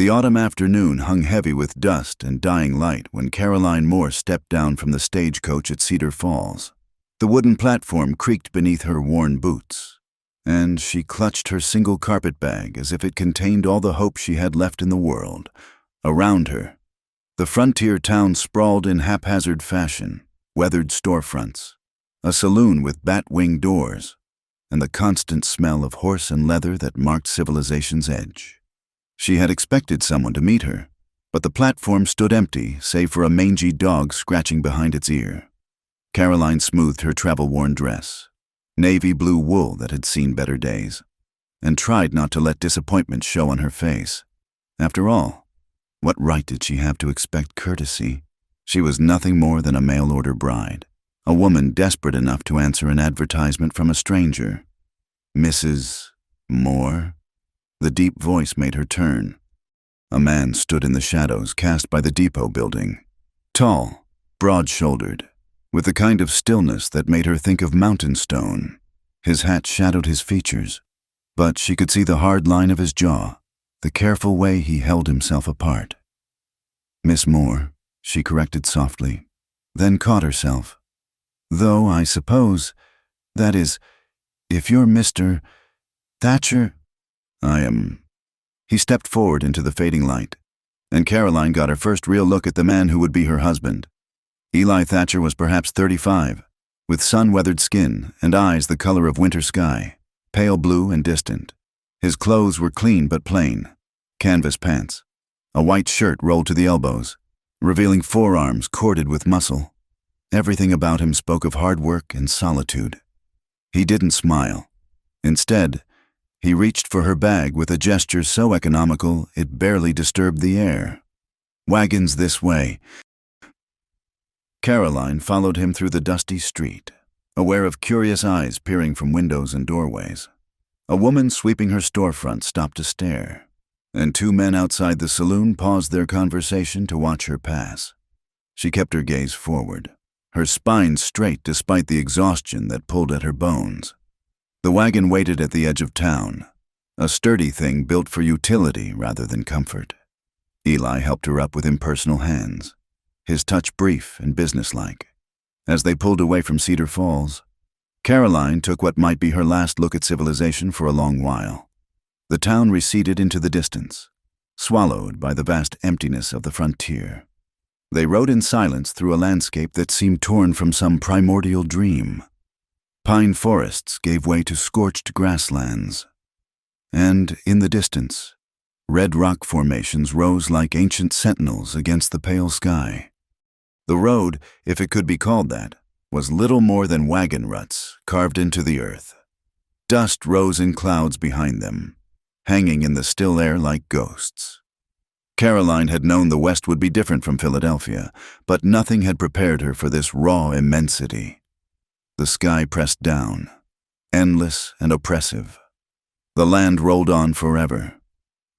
The autumn afternoon hung heavy with dust and dying light when Caroline Moore stepped down from the stagecoach at Cedar Falls. The wooden platform creaked beneath her worn boots, and she clutched her single carpet bag as if it contained all the hope she had left in the world. Around her, the frontier town sprawled in haphazard fashion, weathered storefronts, a saloon with bat-wing doors, and the constant smell of horse and leather that marked civilization's edge. She had expected someone to meet her, but the platform stood empty save for a mangy dog scratching behind its ear. Caroline smoothed her travel-worn dress, navy blue wool that had seen better days, and tried not to let disappointment show on her face. After all, what right did she have to expect courtesy? She was nothing more than a mail-order bride, a woman desperate enough to answer an advertisement from a stranger. Mrs. Moore? The deep voice made her turn. A man stood in the shadows cast by the depot building, tall, broad-shouldered, with the kind of stillness that made her think of mountain stone. His hat shadowed his features, but she could see the hard line of his jaw, the careful way he held himself apart. "Miss Moore," she corrected softly, then caught herself. "Though I suppose, that is, if you're Mr. Thatcher—" "I am." He stepped forward into the fading light, and Caroline got her first real look at the man who would be her husband. Eli Thatcher was perhaps 35, with sun-weathered skin and eyes the color of winter sky, pale blue and distant. His clothes were clean but plain: canvas pants, a white shirt rolled to the elbows, revealing forearms corded with muscle. Everything about him spoke of hard work and solitude. He didn't smile. Instead, he reached for her bag with a gesture so economical it barely disturbed the air. "Wagons this way." Caroline followed him through the dusty street, aware of curious eyes peering from windows and doorways. A woman sweeping her storefront stopped to stare, and two men outside the saloon paused their conversation to watch her pass. She kept her gaze forward, her spine straight despite the exhaustion that pulled at her bones. The wagon waited at the edge of town, a sturdy thing built for utility rather than comfort. Eli helped her up with impersonal hands, his touch brief and businesslike. As they pulled away from Cedar Falls, Caroline took what might be her last look at civilization for a long while. The town receded into the distance, swallowed by the vast emptiness of the frontier. They rode in silence through a landscape that seemed torn from some primordial dream. Pine forests gave way to scorched grasslands, and in the distance, red rock formations rose like ancient sentinels against the pale sky. The road, if it could be called that, was little more than wagon ruts carved into the earth. Dust rose in clouds behind them, hanging in the still air like ghosts. Caroline had known the West would be different from Philadelphia, but nothing had prepared her for this raw immensity. The sky pressed down, endless and oppressive. The land rolled on forever,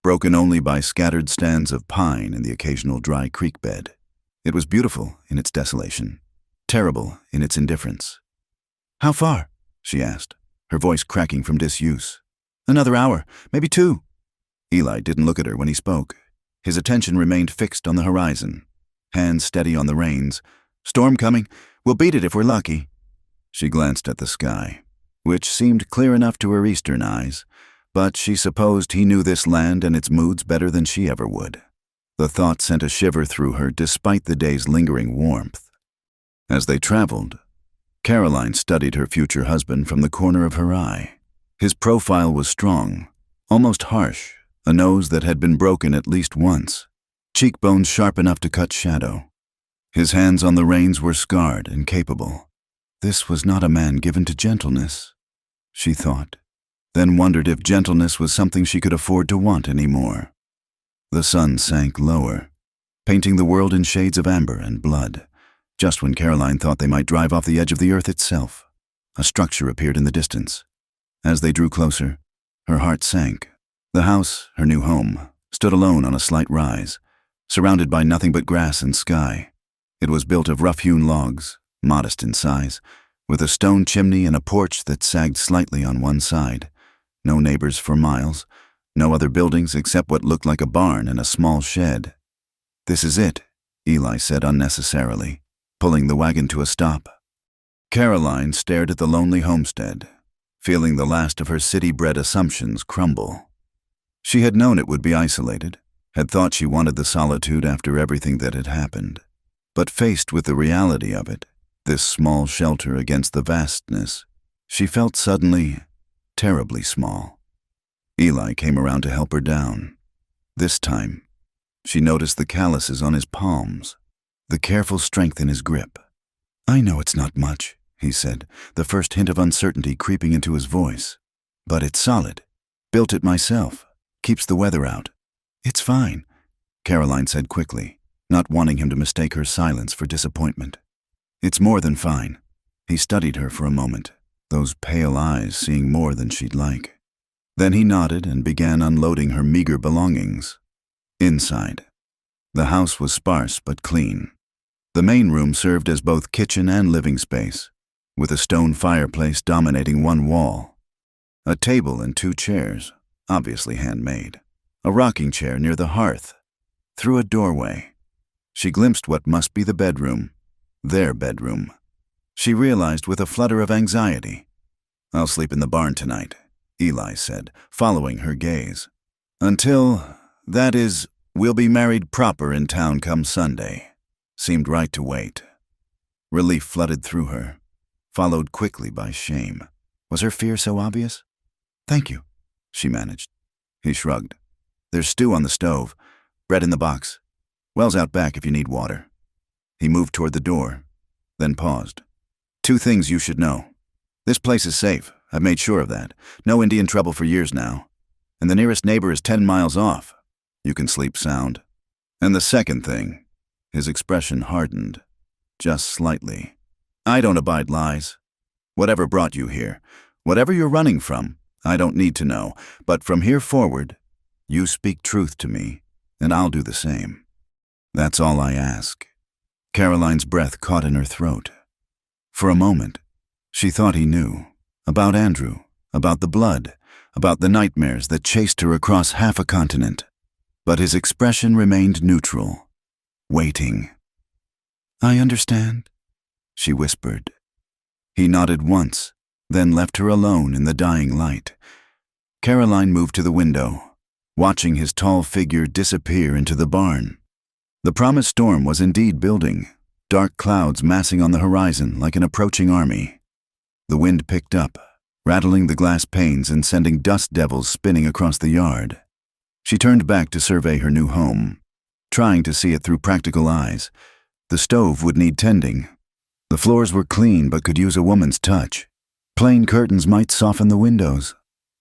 broken only by scattered stands of pine and the occasional dry creek bed. It was beautiful in its desolation, terrible in its indifference. "How far?" she asked, her voice cracking from disuse. "Another hour, maybe 2. Eli didn't look at her when he spoke. His attention remained fixed on the horizon, hands steady on the reins. "Storm coming. We'll beat it if we're lucky." She glanced at the sky, which seemed clear enough to her eastern eyes, but she supposed he knew this land and its moods better than she ever would. The thought sent a shiver through her despite the day's lingering warmth. As they traveled, Caroline studied her future husband from the corner of her eye. His profile was strong, almost harsh, a nose that had been broken at least once, cheekbones sharp enough to cut shadow. His hands on the reins were scarred and capable. This was not a man given to gentleness, she thought, then wondered if gentleness was something she could afford to want anymore. The sun sank lower, painting the world in shades of amber and blood, just when Caroline thought they might drive off the edge of the earth itself. A structure appeared in the distance. As they drew closer, her heart sank. The house, her new home, stood alone on a slight rise, surrounded by nothing but grass and sky. It was built of rough-hewn logs, modest in size, with a stone chimney and a porch that sagged slightly on one side. No neighbors for miles, No other buildings except what looked like a barn and a small shed. "This is it," Eli said unnecessarily, pulling the wagon to a stop. Caroline stared at the lonely homestead, feeling the last of her city-bred assumptions crumble. She had known it would be isolated, had thought she wanted the solitude after everything that had happened. But faced with the reality of it, this small shelter against the vastness, she felt suddenly terribly small. Eli came around to help her down. This time, she noticed the calluses on his palms, the careful strength in his grip. "I know it's not much," he said, the first hint of uncertainty creeping into his voice. "But it's solid. Built it myself. Keeps the weather out." "It's fine," Caroline said quickly, not wanting him to mistake her silence for disappointment. "It's more than fine." He studied her for a moment, those pale eyes seeing more than she'd like. Then he nodded and began unloading her meager belongings. Inside, the house was sparse but clean. The main room served as both kitchen and living space, with a stone fireplace dominating one wall. A table and 2 chairs, obviously handmade. A rocking chair near the hearth. Through a doorway, she glimpsed what must be the bedroom, their bedroom. She realized with a flutter of anxiety. "I'll sleep in the barn tonight," Eli said, following her gaze. That is, we'll be married proper in town come Sunday." Seemed right to wait. Relief flooded through her, followed quickly by shame. Was her fear so obvious? "Thank you," she managed. He shrugged. "There's stew on the stove, bread in the box. Well's out back if you need water." He moved toward the door, then paused. "2 things you should know. This place is safe. I've made sure of that. No Indian trouble for years now. And the nearest neighbor is 10 miles off. You can sleep sound. And the second thing," his expression hardened, just slightly, "I don't abide lies. Whatever brought you here, whatever you're running from, I don't need to know. But from here forward, you speak truth to me, and I'll do the same. That's all I ask." Caroline's breath caught in her throat. For a moment, she thought he knew. About Andrew, about the blood, about the nightmares that chased her across half a continent. But his expression remained neutral, waiting. "I understand," she whispered. He nodded once, then left her alone in the dying light. Caroline moved to the window, watching his tall figure disappear into the barn. The promised storm was indeed building, dark clouds massing on the horizon like an approaching army. The wind picked up, rattling the glass panes and sending dust devils spinning across the yard. She turned back to survey her new home, trying to see it through practical eyes. The stove would need tending. The floors were clean but could use a woman's touch. Plain curtains might soften the windows.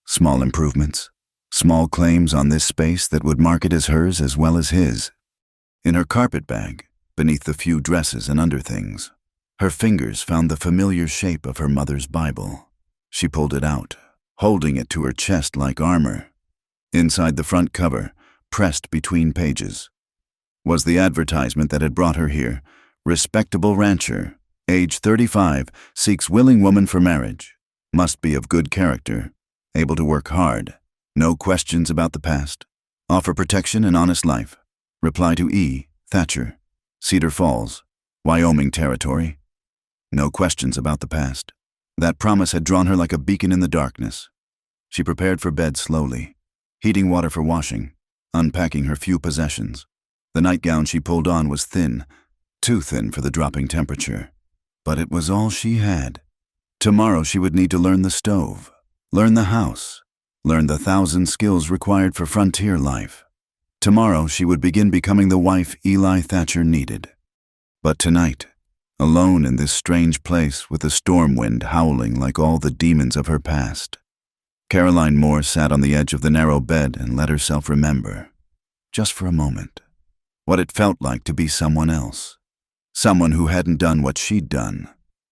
Small improvements, small claims on this space that would mark it as hers as well as his. In her carpet bag, beneath the few dresses and underthings, her fingers found the familiar shape of her mother's Bible. She pulled it out, holding it to her chest like armor. Inside the front cover, pressed between pages, was the advertisement that had brought her here. "Respectable rancher, age 35, seeks willing woman for marriage. Must be of good character, able to work hard. No questions about the past. Offer protection and honest life. Reply to E. Thatcher, Cedar Falls, Wyoming Territory. No questions about the past." That promise had drawn her like a beacon in the darkness. She prepared for bed slowly, heating water for washing, unpacking her few possessions. The nightgown she pulled on was thin, too thin for the dropping temperature. But it was all she had. Tomorrow she would need to learn the stove, learn the house, learn the 1,000 skills required for frontier life. Tomorrow she would begin becoming the wife Eli Thatcher needed. But tonight, alone in this strange place with the storm wind howling like all the demons of her past, Caroline Moore sat on the edge of the narrow bed and let herself remember, just for a moment, what it felt like to be someone else. Someone who hadn't done what she'd done.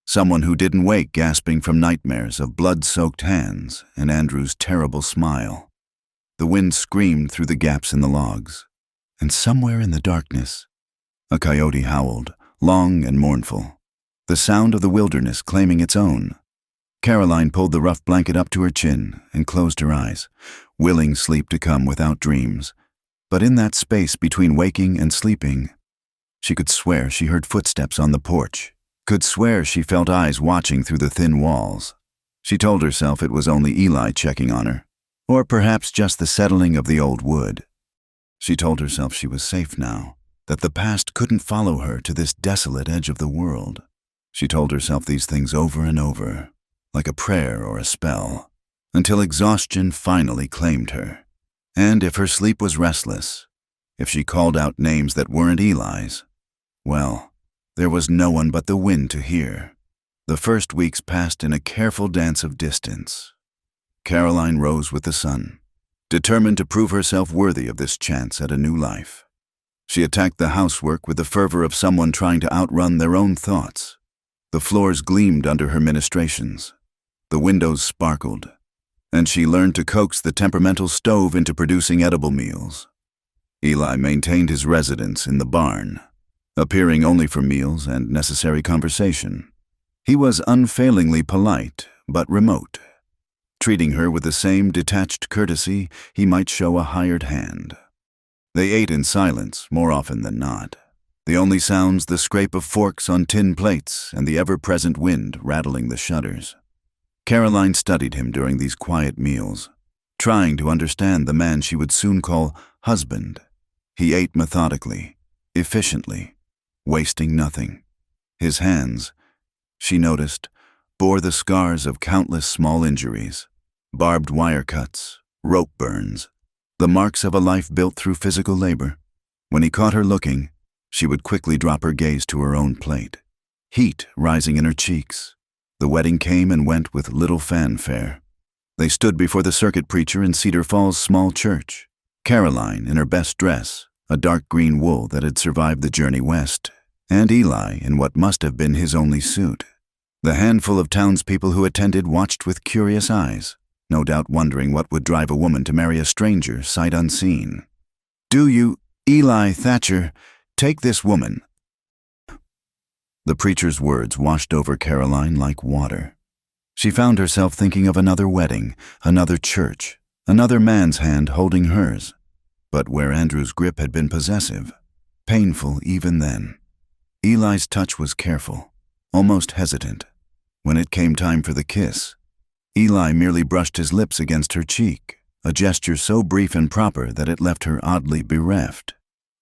Someone who didn't wake gasping from nightmares of blood-soaked hands and Andrew's terrible smile. The wind screamed through the gaps in the logs, and somewhere in the darkness, a coyote howled, long and mournful, the sound of the wilderness claiming its own. Caroline pulled the rough blanket up to her chin and closed her eyes, willing sleep to come without dreams. But in that space between waking and sleeping, she could swear she heard footsteps on the porch, could swear she felt eyes watching through the thin walls. She told herself it was only Eli checking on her, or perhaps just the settling of the old wood. She told herself she was safe now, that the past couldn't follow her to this desolate edge of the world. She told herself these things over and over, like a prayer or a spell, until exhaustion finally claimed her. And if her sleep was restless, if she called out names that weren't Eli's, well, there was no one but the wind to hear. The first weeks passed in a careful dance of distance. Caroline rose with the sun, determined to prove herself worthy of this chance at a new life. She attacked the housework with the fervor of someone trying to outrun their own thoughts. The floors gleamed under her ministrations. The windows sparkled, and she learned to coax the temperamental stove into producing edible meals. Eli maintained his residence in the barn, appearing only for meals and necessary conversation. He was unfailingly polite, but remote, treating her with the same detached courtesy he might show a hired hand. They ate in silence more often than not, the only sounds the scrape of forks on tin plates and the ever-present wind rattling the shutters. Caroline studied him during these quiet meals, trying to understand the man she would soon call husband. He ate methodically, efficiently, wasting nothing. His hands, she noticed, bore the scars of countless small injuries, barbed wire cuts, rope burns, the marks of a life built through physical labor. When he caught her looking, she would quickly drop her gaze to her own plate, heat rising in her cheeks. The wedding came and went with little fanfare. They stood before the circuit preacher in Cedar Falls' small church, Caroline in her best dress, a dark green wool that had survived the journey west, and Eli in what must have been his only suit. The handful of townspeople who attended watched with curious eyes, no doubt wondering what would drive a woman to marry a stranger sight unseen. "Do you, Eli Thatcher, take this woman?" The preacher's words washed over Caroline like water. She found herself thinking of another wedding, another church, another man's hand holding hers, but where Andrew's grip had been possessive, painful even then. Eli's touch was careful, almost hesitant. When it came time for the kiss, Eli merely brushed his lips against her cheek, a gesture so brief and proper that it left her oddly bereft.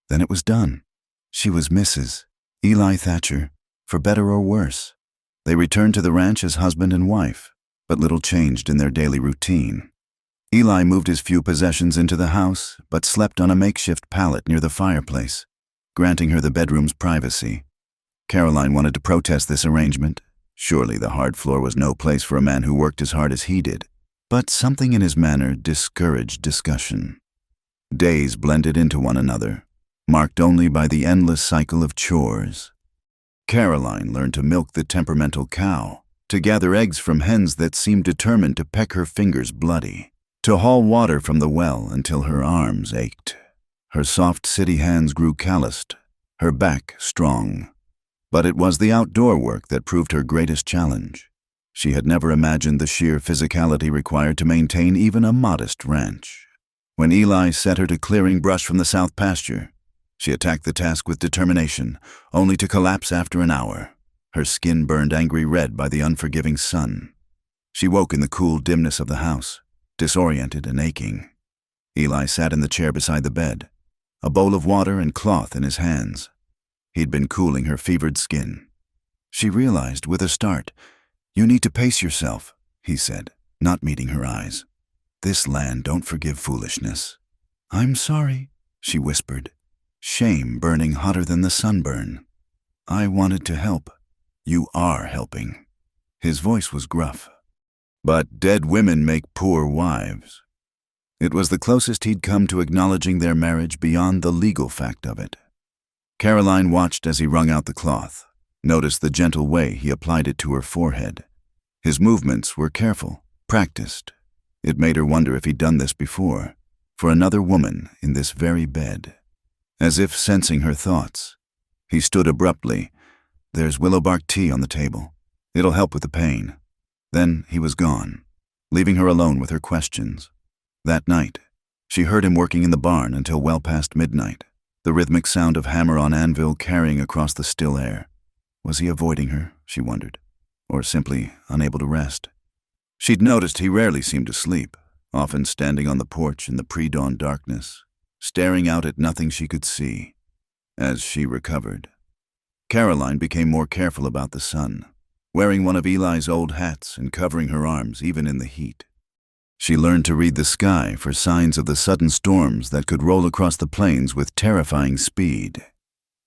Then it was done. She was Mrs. Eli Thatcher, for better or worse. They returned to the ranch as husband and wife, but little changed in their daily routine. Eli moved his few possessions into the house, but slept on a makeshift pallet near the fireplace, granting her the bedroom's privacy. Caroline wanted to protest this arrangement. Surely the hard floor was no place for a man who worked as hard as he did. But something in his manner discouraged discussion. Days blended into one another, marked only by the endless cycle of chores. Caroline learned to milk the temperamental cow, to gather eggs from hens that seemed determined to peck her fingers bloody, to haul water from the well until her arms ached. Her soft city hands grew calloused, her back strong. But it was the outdoor work that proved her greatest challenge. She had never imagined the sheer physicality required to maintain even a modest ranch. When Eli set her to clearing brush from the south pasture, she attacked the task with determination, only to collapse after an hour, her skin burned angry red by the unforgiving sun. She woke in the cool dimness of the house, disoriented and aching. Eli sat in the chair beside the bed, a bowl of water and cloth in his hands. He'd been cooling her fevered skin. She realized with a start. "You need to pace yourself," he said, not meeting her eyes. "This land don't forgive foolishness." "I'm sorry," she whispered, shame burning hotter than the sunburn. "I wanted to help." "You are helping." His voice was gruff. "But dead women make poor wives." It was the closest he'd come to acknowledging their marriage beyond the legal fact of it. Caroline watched as he wrung out the cloth, noticed the gentle way he applied it to her forehead. His movements were careful, practiced. It made her wonder if he'd done this before, for another woman in this very bed. As if sensing her thoughts, he stood abruptly. "There's willow bark tea on the table. It'll help with the pain." Then he was gone, leaving her alone with her questions. That night, she heard him working in the barn until well past midnight, the rhythmic sound of hammer on anvil carrying across the still air. Was he avoiding her, she wondered, or simply unable to rest? She'd noticed he rarely seemed to sleep, often standing on the porch in the pre-dawn darkness, staring out at nothing she could see. As she recovered, Caroline became more careful about the sun, wearing one of Eli's old hats and covering her arms even in the heat. She learned to read the sky for signs of the sudden storms that could roll across the plains with terrifying speed.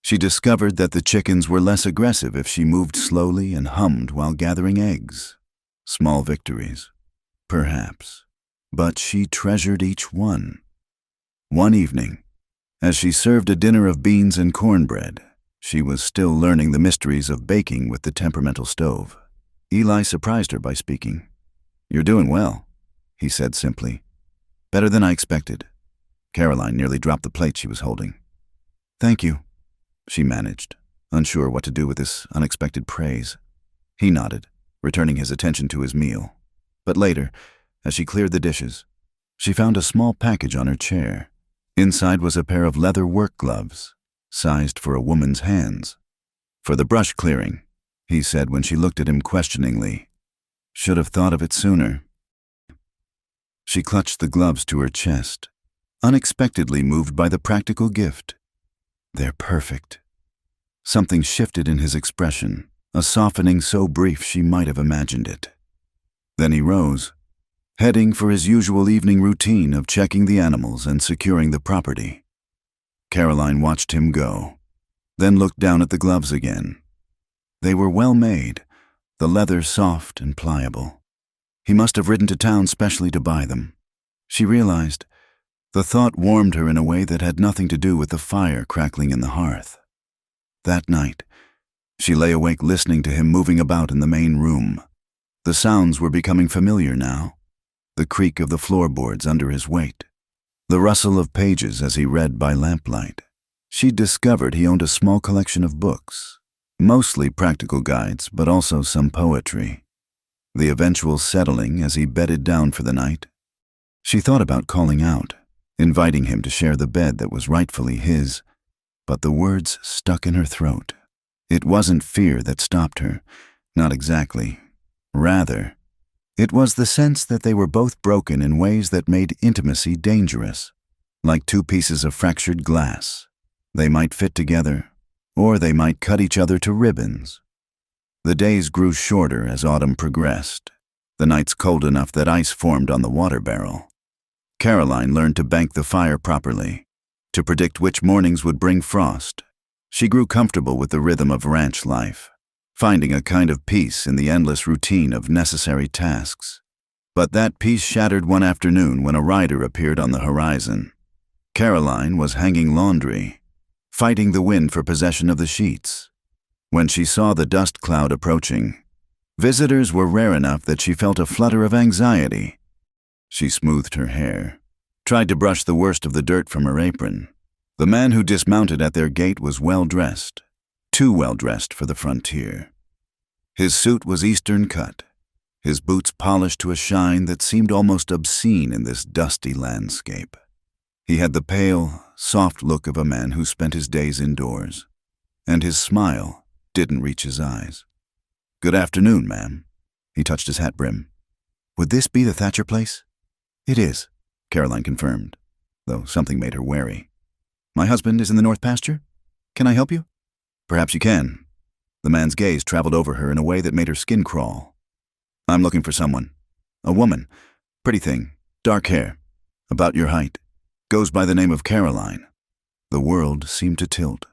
She discovered that the chickens were less aggressive if she moved slowly and hummed while gathering eggs. Small victories, perhaps, but she treasured each one. One evening, as she served a dinner of beans and cornbread, she was still learning the mysteries of baking with the temperamental stove. Eli surprised her by speaking. "You're doing well," he said simply. "Better than I expected." Caroline nearly dropped the plate she was holding. "Thank you," she managed, unsure what to do with this unexpected praise. He nodded, returning his attention to his meal. But later, as she cleared the dishes, she found a small package on her chair. Inside was a pair of leather work gloves, sized for a woman's hands. "For the brush clearing," he said when she looked at him questioningly. "Should have thought of it sooner." She clutched the gloves to her chest, unexpectedly moved by the practical gift. "They're perfect." Something shifted in his expression, a softening so brief she might have imagined it. Then he rose, heading for his usual evening routine of checking the animals and securing the property. Caroline watched him go, then looked down at the gloves again. They were well made, the leather soft and pliable. He must have ridden to town specially to buy them. She realized. The thought warmed her in a way that had nothing to do with the fire crackling in the hearth. That night, she lay awake listening to him moving about in the main room. The sounds were becoming familiar now. The creak of the floorboards under his weight, the rustle of pages as he read by lamplight. She'd discovered he owned a small collection of books, mostly practical guides, but also some poetry. The eventual settling as he bedded down for the night. She thought about calling out, inviting him to share the bed that was rightfully his, but the words stuck in her throat. It wasn't fear that stopped her, not exactly. Rather, it was the sense that they were both broken in ways that made intimacy dangerous, like two pieces of fractured glass. They might fit together, or they might cut each other to ribbons. The days grew shorter as autumn progressed, the nights cold enough that ice formed on the water barrel. Caroline learned to bank the fire properly, to predict which mornings would bring frost. She grew comfortable with the rhythm of ranch life, finding a kind of peace in the endless routine of necessary tasks. But that peace shattered one afternoon when a rider appeared on the horizon. Caroline was hanging laundry, fighting the wind for possession of the sheets. When she saw the dust cloud approaching, visitors were rare enough that she felt a flutter of anxiety. She smoothed her hair, tried to brush the worst of the dirt from her apron. The man who dismounted at their gate was well-dressed, too well-dressed for the frontier. His suit was Eastern cut, his boots polished to a shine that seemed almost obscene in this dusty landscape. He had the pale, soft look of a man who spent his days indoors, and his smile didn't reach his eyes. "Good afternoon, ma'am." He touched his hat brim. "Would this be the Thatcher place?" "It is," Caroline confirmed, though something made her wary. "My husband is in the north pasture. Can I help you?" "Perhaps you can." The man's gaze traveled over her in a way that made her skin crawl. "I'm looking for someone. A woman. Pretty thing. Dark hair. About your height. Goes by the name of Caroline." The world seemed to tilt.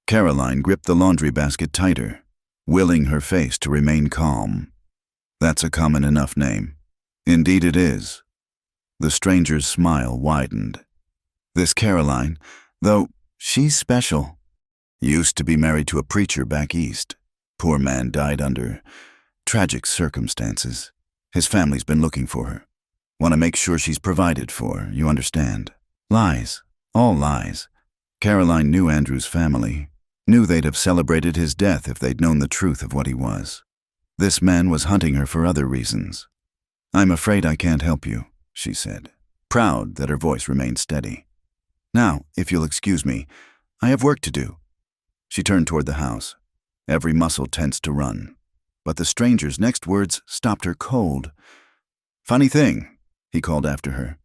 Caroline gripped the laundry basket tighter, willing her face to remain calm. "That's a common enough name." "Indeed it is." The stranger's smile widened. "This Caroline, though she's special. Used to be married to a preacher back east. Poor man died under tragic circumstances. His family's been looking for her. Want to make sure she's provided for, you understand." Lies. All lies. Caroline knew Andrew's family, knew they'd have celebrated his death if they'd known the truth of what he was. This man was hunting her for other reasons. "I'm afraid I can't help you," she said, proud that her voice remained steady. "Now, if you'll excuse me, I have work to do." She turned toward the house, every muscle tense to run. But the stranger's next words stopped her cold. "Funny thing," he called after her.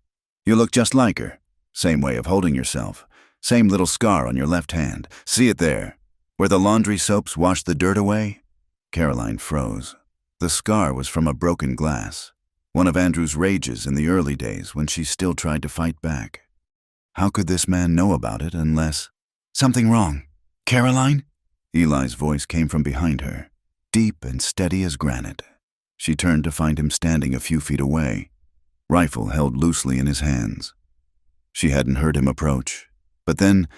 "You look just like her. Same way of holding yourself. Same little scar on your left hand. See it there, where the laundry soaps washed the dirt away?" Caroline froze. The scar was from a broken glass, one of Andrew's rages in the early days when she still tried to fight back. How could this man know about it unless— "Something wrong. Caroline?" Eli's voice came from behind her, deep and steady as granite. She turned to find him standing a few feet away, rifle held loosely in his hands. She hadn't heard him approach, but then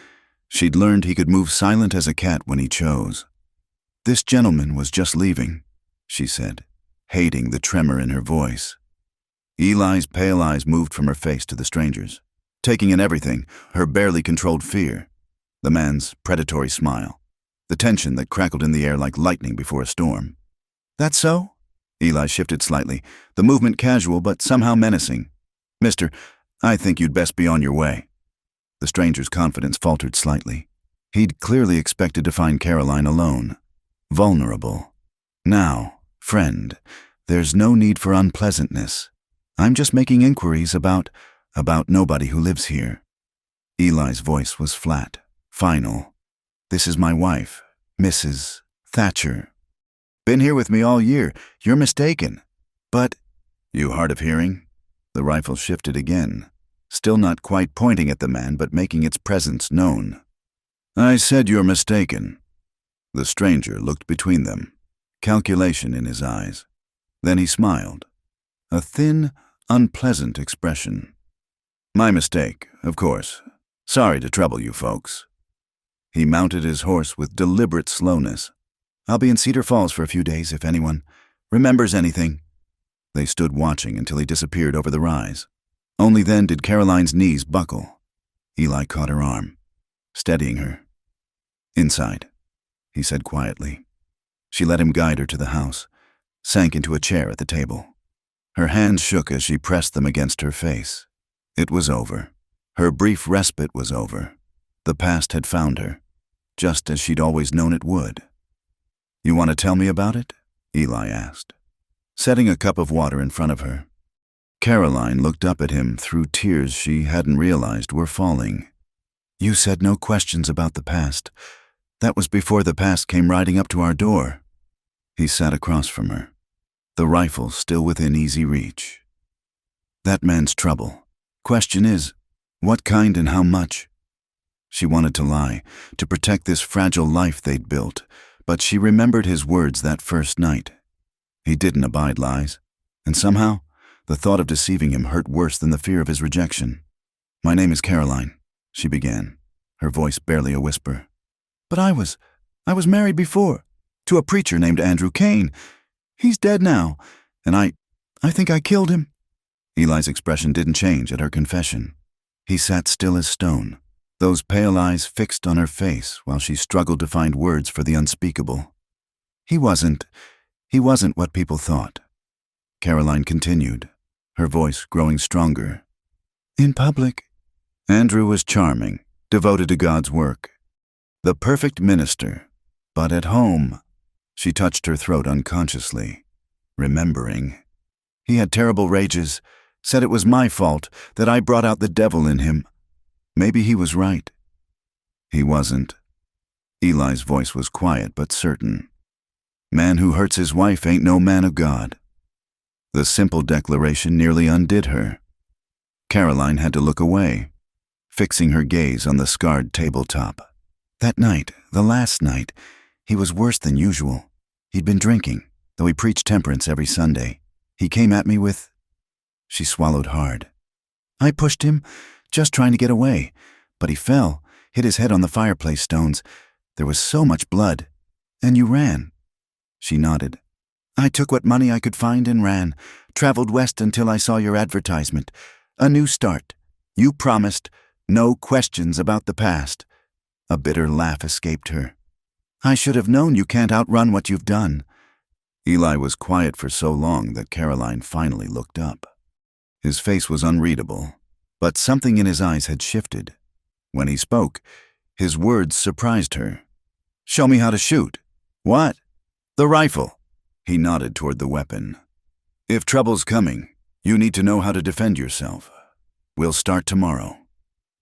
she'd learned he could move silent as a cat when he chose. "This gentleman was just leaving," she said, hating the tremor in her voice. Eli's pale eyes moved from her face to the stranger's, taking in everything, her barely controlled fear, the man's predatory smile, the tension that crackled in the air like lightning before a storm. "That's so?" Eli shifted slightly, the movement casual but somehow menacing. "Mister, I think you'd best be on your way." The stranger's confidence faltered slightly. He'd clearly expected to find Caroline alone, vulnerable. "Now, friend, there's no need for unpleasantness. I'm just making inquiries about nobody who lives here." Eli's voice was flat, final. "This is my wife, Mrs. Thatcher. Been here with me all year. You're mistaken. But—" "You hard of hearing?" The rifle shifted again, still not quite pointing at the man but making its presence known. "I said you're mistaken." The stranger looked between them, calculation in his eyes. Then he smiled, a thin, unpleasant expression. "My mistake, of course. Sorry to trouble you folks." He mounted his horse with deliberate slowness. "I'll be in Cedar Falls for a few days if anyone remembers anything." They stood watching until he disappeared over the rise. Only then did Caroline's knees buckle. Eli caught her arm, steadying her. "Inside," he said quietly. She let him guide her to the house, sank into a chair at the table. Her hands shook as she pressed them against her face. It was over. Her brief respite was over. The past had found her, just as she'd always known it would. "You want to tell me about it?" Eli asked, setting a cup of water in front of her. Caroline looked up at him through tears she hadn't realized were falling. "You said no questions about the past. That was before the past came riding up to our door." He sat across from her, the rifle still within easy reach. "That man's trouble. Question is, what kind and how much?" She wanted to lie, to protect this fragile life they'd built, but she remembered his words that first night. He didn't abide lies, and somehow the thought of deceiving him hurt worse than the fear of his rejection. "My name is Caroline," she began, her voice barely a whisper. "But I was married before, to a preacher named Andrew Kane. He's dead now, and I think I killed him." Eli's expression didn't change at her confession. He sat still as stone, those pale eyes fixed on her face while she struggled to find words for the unspeakable. He wasn't what people thought." Caroline continued, her voice growing stronger. "In public, Andrew was charming, devoted to God's work. The perfect minister. But at home," she touched her throat unconsciously, remembering. "He had terrible rages, said it was my fault, that I brought out the devil in him. Maybe he was right." He wasn't. Eli's voice was quiet but certain. "Man who hurts his wife ain't no man of God." The simple declaration nearly undid her. Caroline had to look away, fixing her gaze on the scarred tabletop. That night, the last night, he was worse than usual. He'd been drinking, though he preached temperance every Sunday. He came at me with— She swallowed hard. "I pushed him, just trying to get away, but he fell, hit his head on the fireplace stones. There was so much blood. And you ran." She nodded. "I took what money I could find and ran, traveled west until I saw your advertisement. A new start. You promised no questions about the past." A bitter laugh escaped her. "I should have known you can't outrun what you've done." Eli was quiet for so long that Caroline finally looked up. His face was unreadable, but something in his eyes had shifted. When he spoke, his words surprised her. "Show me how to shoot." "What?" "The rifle." He nodded toward the weapon. "If trouble's coming, you need to know how to defend yourself. We'll start tomorrow."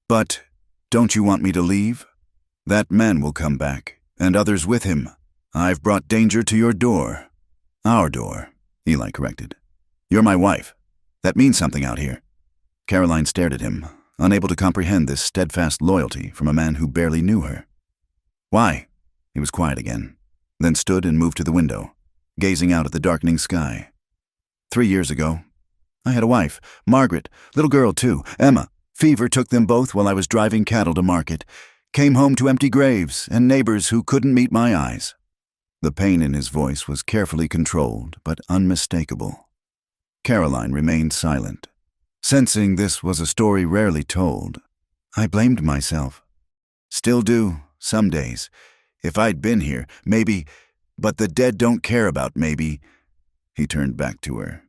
"But don't you want me to leave?" "That man will come back, and others with him. I've brought danger to your door." "Our door," Eli corrected. "You're my wife. That means something out here." Caroline stared at him, unable to comprehend this steadfast loyalty from a man who barely knew her. "Why?" He was quiet again, then stood and moved to the window, gazing out at the darkening sky. 3 years ago, I had a wife, Margaret, little girl too, Emma. Fever took them both while I was driving cattle to market. Came home to empty graves and neighbors who couldn't meet my eyes. The pain in his voice was carefully controlled, but unmistakable. Caroline remained silent, sensing this was a story rarely told. I blamed myself. Still do, some days. If I'd been here, maybe, but the dead don't care about maybe. He turned back to her.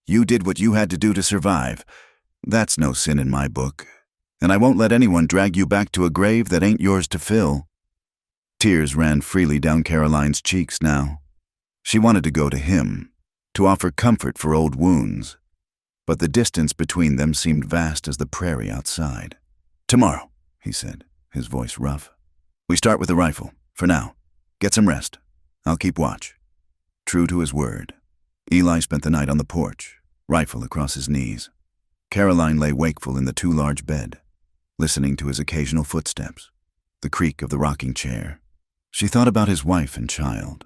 You did what you had to do to survive. That's no sin in my book. And I won't let anyone drag you back to a grave that ain't yours to fill. Tears ran freely down Caroline's cheeks now. She wanted to go to him, to offer comfort for old wounds. But the distance between them seemed vast as the prairie outside. "Tomorrow," he said, his voice rough. "We start with the rifle, for now. Get some rest. I'll keep watch." True to his word, Eli spent the night on the porch, rifle across his knees. Caroline lay wakeful in the too large bed, listening to his occasional footsteps, the creak of the rocking chair. She thought about his wife and child,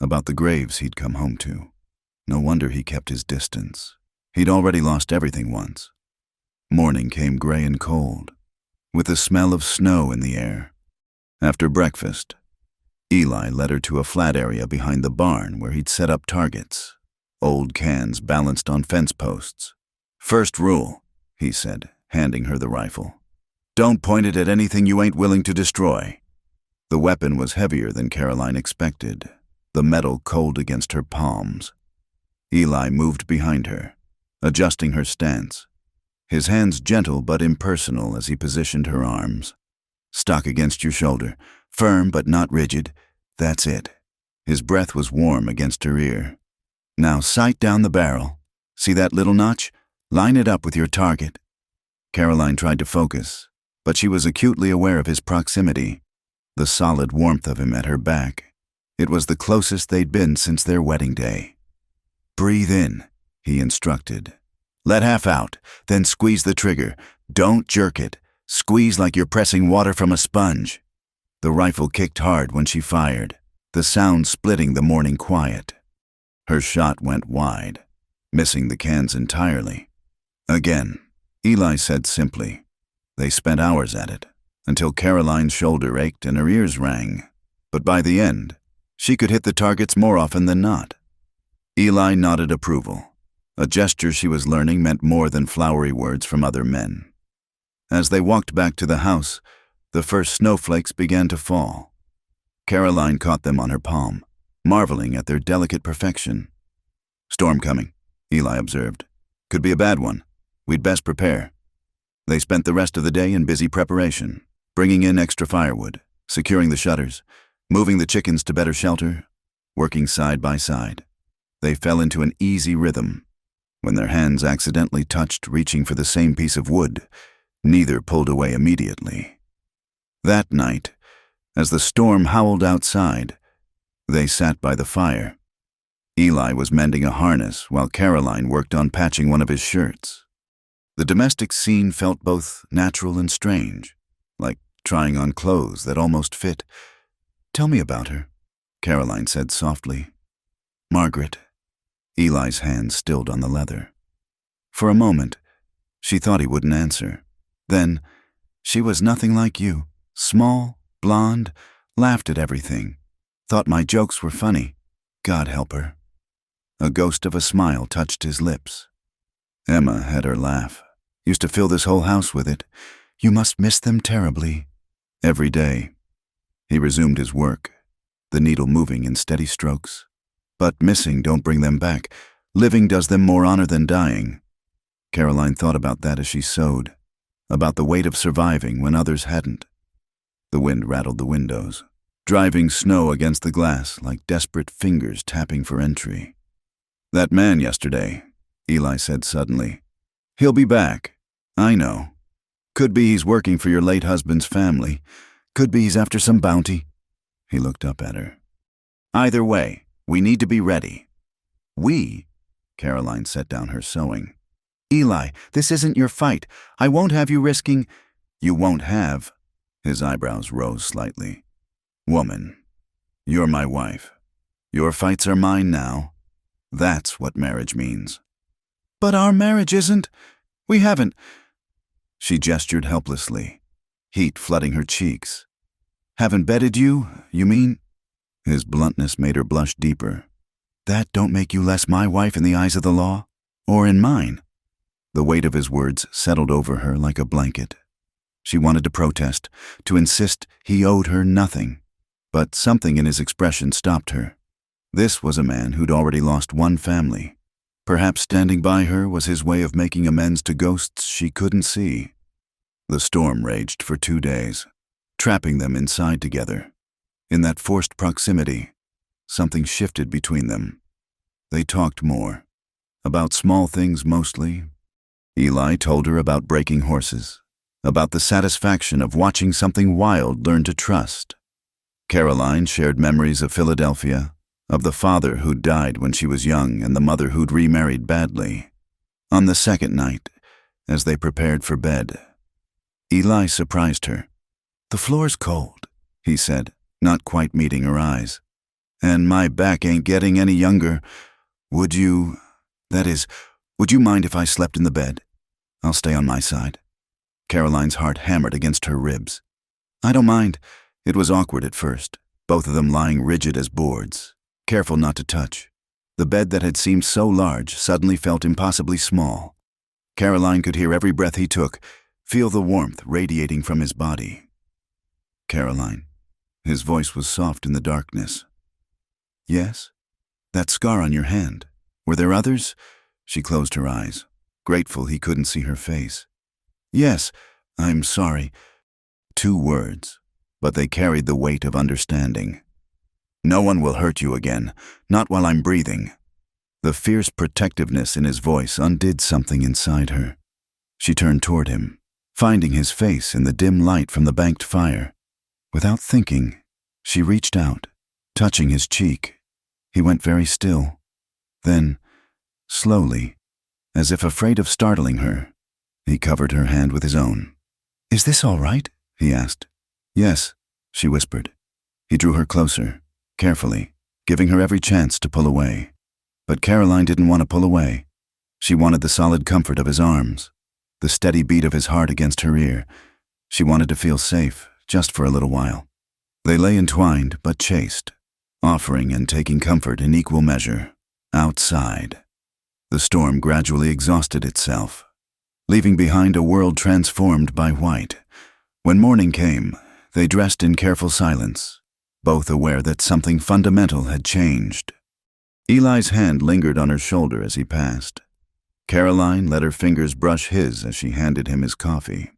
about the graves he'd come home to. No wonder he kept his distance. He'd already lost everything once. Morning came gray and cold, with the smell of snow in the air. After breakfast, Eli led her to a flat area behind the barn where he'd set up targets, old cans balanced on fence posts. "First rule," he said, handing her the rifle. "Don't point it at anything you ain't willing to destroy." The weapon was heavier than Caroline expected, the metal cold against her palms. Eli moved behind her, adjusting her stance, his hands gentle but impersonal as he positioned her arms. "Stock against your shoulder, firm but not rigid. That's it." His breath was warm against her ear. "Now sight down the barrel. See that little notch? Line it up with your target." Caroline tried to focus, but she was acutely aware of his proximity, the solid warmth of him at her back. It was the closest they'd been since their wedding day. "Breathe in," he instructed. "Let half out, then squeeze the trigger. Don't jerk it. Squeeze like you're pressing water from a sponge." The rifle kicked hard when she fired, the sound splitting the morning quiet. Her shot went wide, missing the cans entirely. Again, Eli said simply. They spent hours at it, until Caroline's shoulder ached and her ears rang. But by the end, she could hit the targets more often than not. Eli nodded approval. A gesture she was learning meant more than flowery words from other men. As they walked back to the house, the first snowflakes began to fall. Caroline caught them on her palm, marveling at their delicate perfection. "Storm coming," Eli observed. "Could be a bad one. We'd best prepare." They spent the rest of the day in busy preparation, bringing in extra firewood, securing the shutters, moving the chickens to better shelter, working side by side. They fell into an easy rhythm. When their hands accidentally touched reaching for the same piece of wood, neither pulled away immediately. That night, as the storm howled outside, they sat by the fire. Eli was mending a harness while Caroline worked on patching one of his shirts. The domestic scene felt both natural and strange, like trying on clothes that almost fit. "Tell me about her," Caroline said softly. "Margaret." Eli's hand stilled on the leather. For a moment, she thought he wouldn't answer. Then, "She was nothing like you. Small, blonde, laughed at everything. Thought my jokes were funny. God help her." A ghost of a smile touched his lips. "Emma had her laugh. Used to fill this whole house with it. You must miss them terribly." "Every day." He resumed his work, the needle moving in steady strokes. But missing don't bring them back. Living does them more honor than dying. Caroline thought about that as she sewed, about the weight of surviving when others hadn't. The wind rattled the windows, driving snow against the glass like desperate fingers tapping for entry. "That man yesterday," Eli said suddenly. "He'll be back. I know. Could be he's working for your late husband's family. Could be he's after some bounty." He looked up at her. "Either way, we need to be ready." "We?" Caroline set down her sewing. "Eli, this isn't your fight. I won't have you risking—" "You won't have." His eyebrows rose slightly. "Woman, you're my wife. Your fights are mine now. That's what marriage means." "But our marriage isn't— We haven't—" She gestured helplessly, heat flooding her cheeks. "Haven't bedded you, you mean?" His bluntness made her blush deeper. "That don't make you less my wife in the eyes of the law, or in mine." The weight of his words settled over her like a blanket. She wanted to protest, to insist he owed her nothing, but something in his expression stopped her. This was a man who'd already lost one family. Perhaps standing by her was his way of making amends to ghosts she couldn't see. The storm raged for 2 days, trapping them inside together. In that forced proximity, something shifted between them. They talked more, about small things mostly. Eli told her about breaking horses, about the satisfaction of watching something wild learn to trust. Caroline shared memories of Philadelphia, of the father who'd died when she was young and the mother who'd remarried badly. On the second night, as they prepared for bed, Eli surprised her. "The floor's cold," he said, not quite meeting her eyes. "And my back ain't getting any younger. Would you mind if I slept in the bed? I'll stay on my side." Caroline's heart hammered against her ribs. "I don't mind." It was awkward at first, both of them lying rigid as boards, careful not to touch. The bed that had seemed so large suddenly felt impossibly small. Caroline could hear every breath he took, feel the warmth radiating from his body. "Caroline." His voice was soft in the darkness. "Yes? That scar on your hand. Were there others?" She closed her eyes, grateful he couldn't see her face. "Yes, I'm sorry." 2 words, but they carried the weight of understanding. "No one will hurt you again, not while I'm breathing." The fierce protectiveness in his voice undid something inside her. She turned toward him, finding his face in the dim light from the banked fire. Without thinking, she reached out, touching his cheek. He went very still. Then, slowly, as if afraid of startling her, he covered her hand with his own. "Is this all right?" he asked. "Yes," she whispered. He drew her closer, carefully, giving her every chance to pull away. But Caroline didn't want to pull away. She wanted the solid comfort of his arms, the steady beat of his heart against her ear. She wanted to feel safe, just for a little while. They lay entwined but chaste, offering and taking comfort in equal measure. Outside, the storm gradually exhausted itself, leaving behind a world transformed by white. When morning came, they dressed in careful silence, both aware that something fundamental had changed. Eli's hand lingered on her shoulder as he passed. Caroline let her fingers brush his as she handed him his coffee.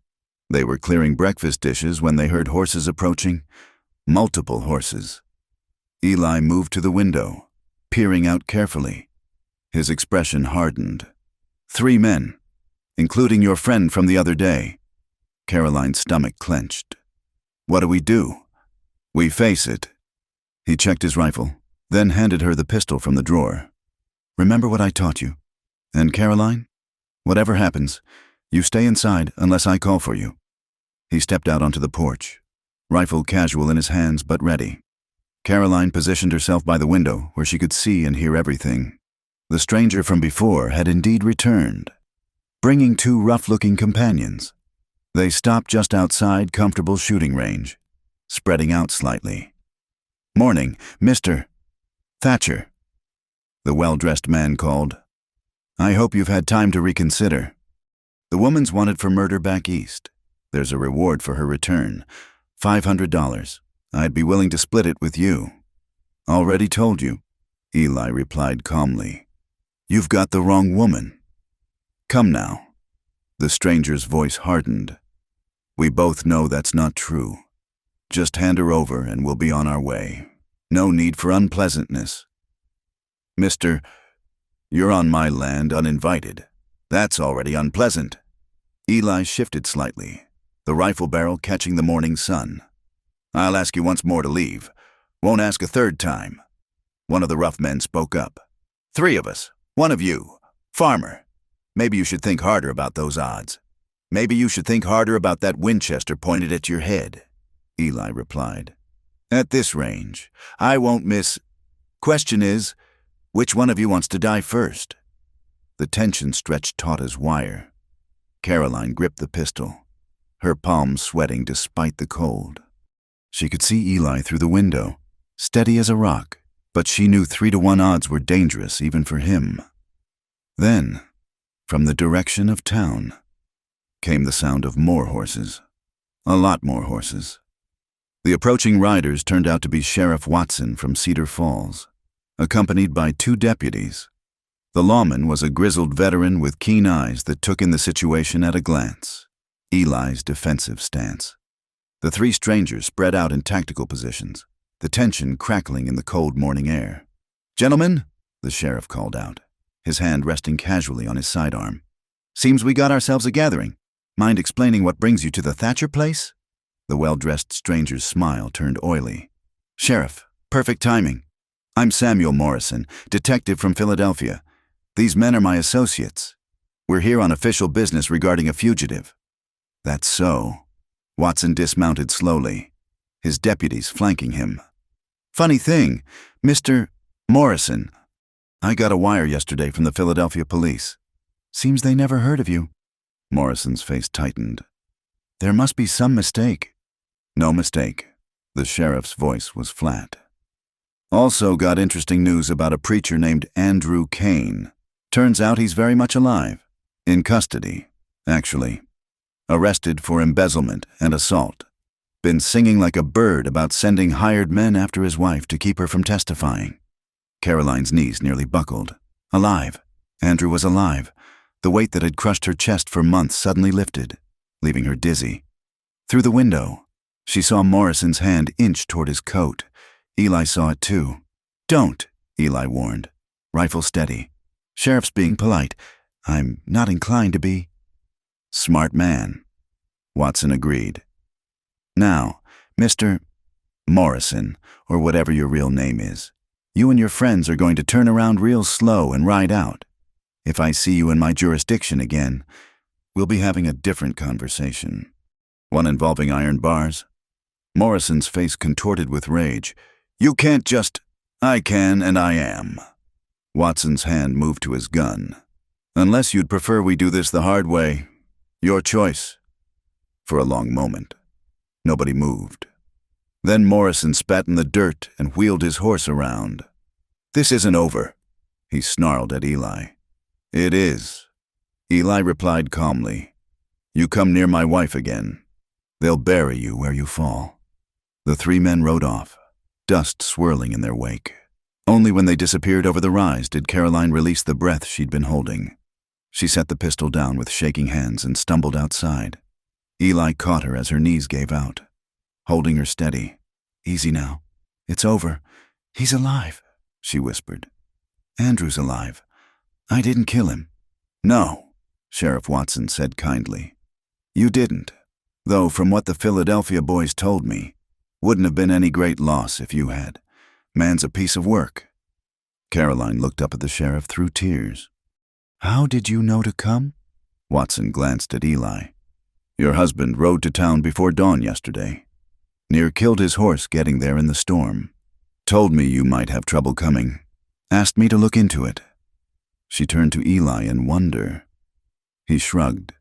They were clearing breakfast dishes when they heard horses approaching. Multiple horses. Eli moved to the window, peering out carefully. His expression hardened. 3 men, including your friend from the other day. Caroline's stomach clenched. "What do we do?" "We face it." He checked his rifle, then handed her the pistol from the drawer. "Remember what I taught you. And Caroline, whatever happens, you stay inside unless I call for you." He stepped out onto the porch, rifle casual in his hands but ready. Caroline positioned herself by the window where she could see and hear everything. The stranger from before had indeed returned, bringing 2 rough-looking companions. They stopped just outside comfortable shooting range, spreading out slightly. "Morning, Mr. Thatcher," the well-dressed man called. "I hope you've had time to reconsider. The woman's wanted for murder back east. There's a reward for her return, $500. I'd be willing to split it with you." "Already told you." Eli replied calmly. "You've got the wrong woman. Come now." The stranger's voice hardened. "We both know that's not true. Just hand her over and we'll be on our way. No need for unpleasantness." "Mister, you're on my land uninvited. That's already unpleasant." Eli shifted slightly, the rifle barrel catching the morning sun. "I'll ask you once more to leave. Won't ask a third time." One of the rough men spoke up. "Three of us. One of you. Farmer. Maybe you should think harder about those odds. Maybe you should think harder about that Winchester pointed at your head," Eli replied. "At this range, I won't miss. Question is, which one of you wants to die first?" The tension stretched taut as wire. Caroline gripped the pistol, her palms sweating despite the cold. She could see Eli through the window, steady as a rock, but she knew 3-to-1 odds were dangerous even for him. Then, from the direction of town, came the sound of more horses. A lot more horses. The approaching riders turned out to be Sheriff Watson from Cedar Falls, accompanied by 2 deputies. The lawman was a grizzled veteran with keen eyes that took in the situation at a glance. Eli's defensive stance. The 3 strangers spread out in tactical positions, the tension crackling in the cold morning air. "Gentlemen," the sheriff called out, his hand resting casually on his sidearm. "Seems we got ourselves a gathering. Mind explaining what brings you to the Thatcher place?" The well-dressed stranger's smile turned oily. "Sheriff, perfect timing. I'm Samuel Morrison, detective from Philadelphia. These men are my associates. We're here on official business regarding a fugitive." "That's so." Watson dismounted slowly, his deputies flanking him. "Funny thing, Mr. Morrison, I got a wire yesterday from the Philadelphia police. Seems they never heard of you." Morrison's face tightened. "There must be some mistake." "No mistake." The sheriff's voice was flat. "Also got interesting news about a preacher named Andrew Kane. Turns out he's very much alive. In custody, actually. Arrested for embezzlement and assault. Been singing like a bird about sending hired men after his wife to keep her from testifying." Caroline's knees nearly buckled. Alive. Andrew was alive. The weight that had crushed her chest for months suddenly lifted, leaving her dizzy. Through the window, she saw Morrison's hand inch toward his coat. Eli saw it too. "Don't," Eli warned. "Rifle steady. Sheriff's being polite. I'm not inclined to be." "Smart man," Watson agreed. "Now, Mr. Morrison, or whatever your real name is, you and your friends are going to turn around real slow and ride out. If I see you in my jurisdiction again, we'll be having a different conversation. One involving iron bars." Morrison's face contorted with rage. "You can't just—" "I can and I am." Watson's hand moved to his gun. "Unless you'd prefer we do this the hard way, your choice." For a long moment, nobody moved. Then Morrison spat in the dirt and wheeled his horse around. "This isn't over," he snarled at Eli. "It is," Eli replied calmly. "You come near my wife again, they'll bury you where you fall." The 3 men rode off, dust swirling in their wake. Only when they disappeared over the rise did Caroline release the breath she'd been holding. She set the pistol down with shaking hands and stumbled outside. Eli caught her as her knees gave out, holding her steady. "Easy now. It's over. He's alive," she whispered. "Andrew's alive. I didn't kill him." "No," Sheriff Watson said kindly. "You didn't, though from what the Philadelphia boys told me, wouldn't have been any great loss if you had. Man's a piece of work." Caroline looked up at the sheriff through tears. "How did you know to come?" Watson glanced at Eli. "Your husband rode to town before dawn yesterday. Near killed his horse getting there in the storm. Told me you might have trouble coming. Asked me to look into it." She turned to Eli in wonder. He shrugged,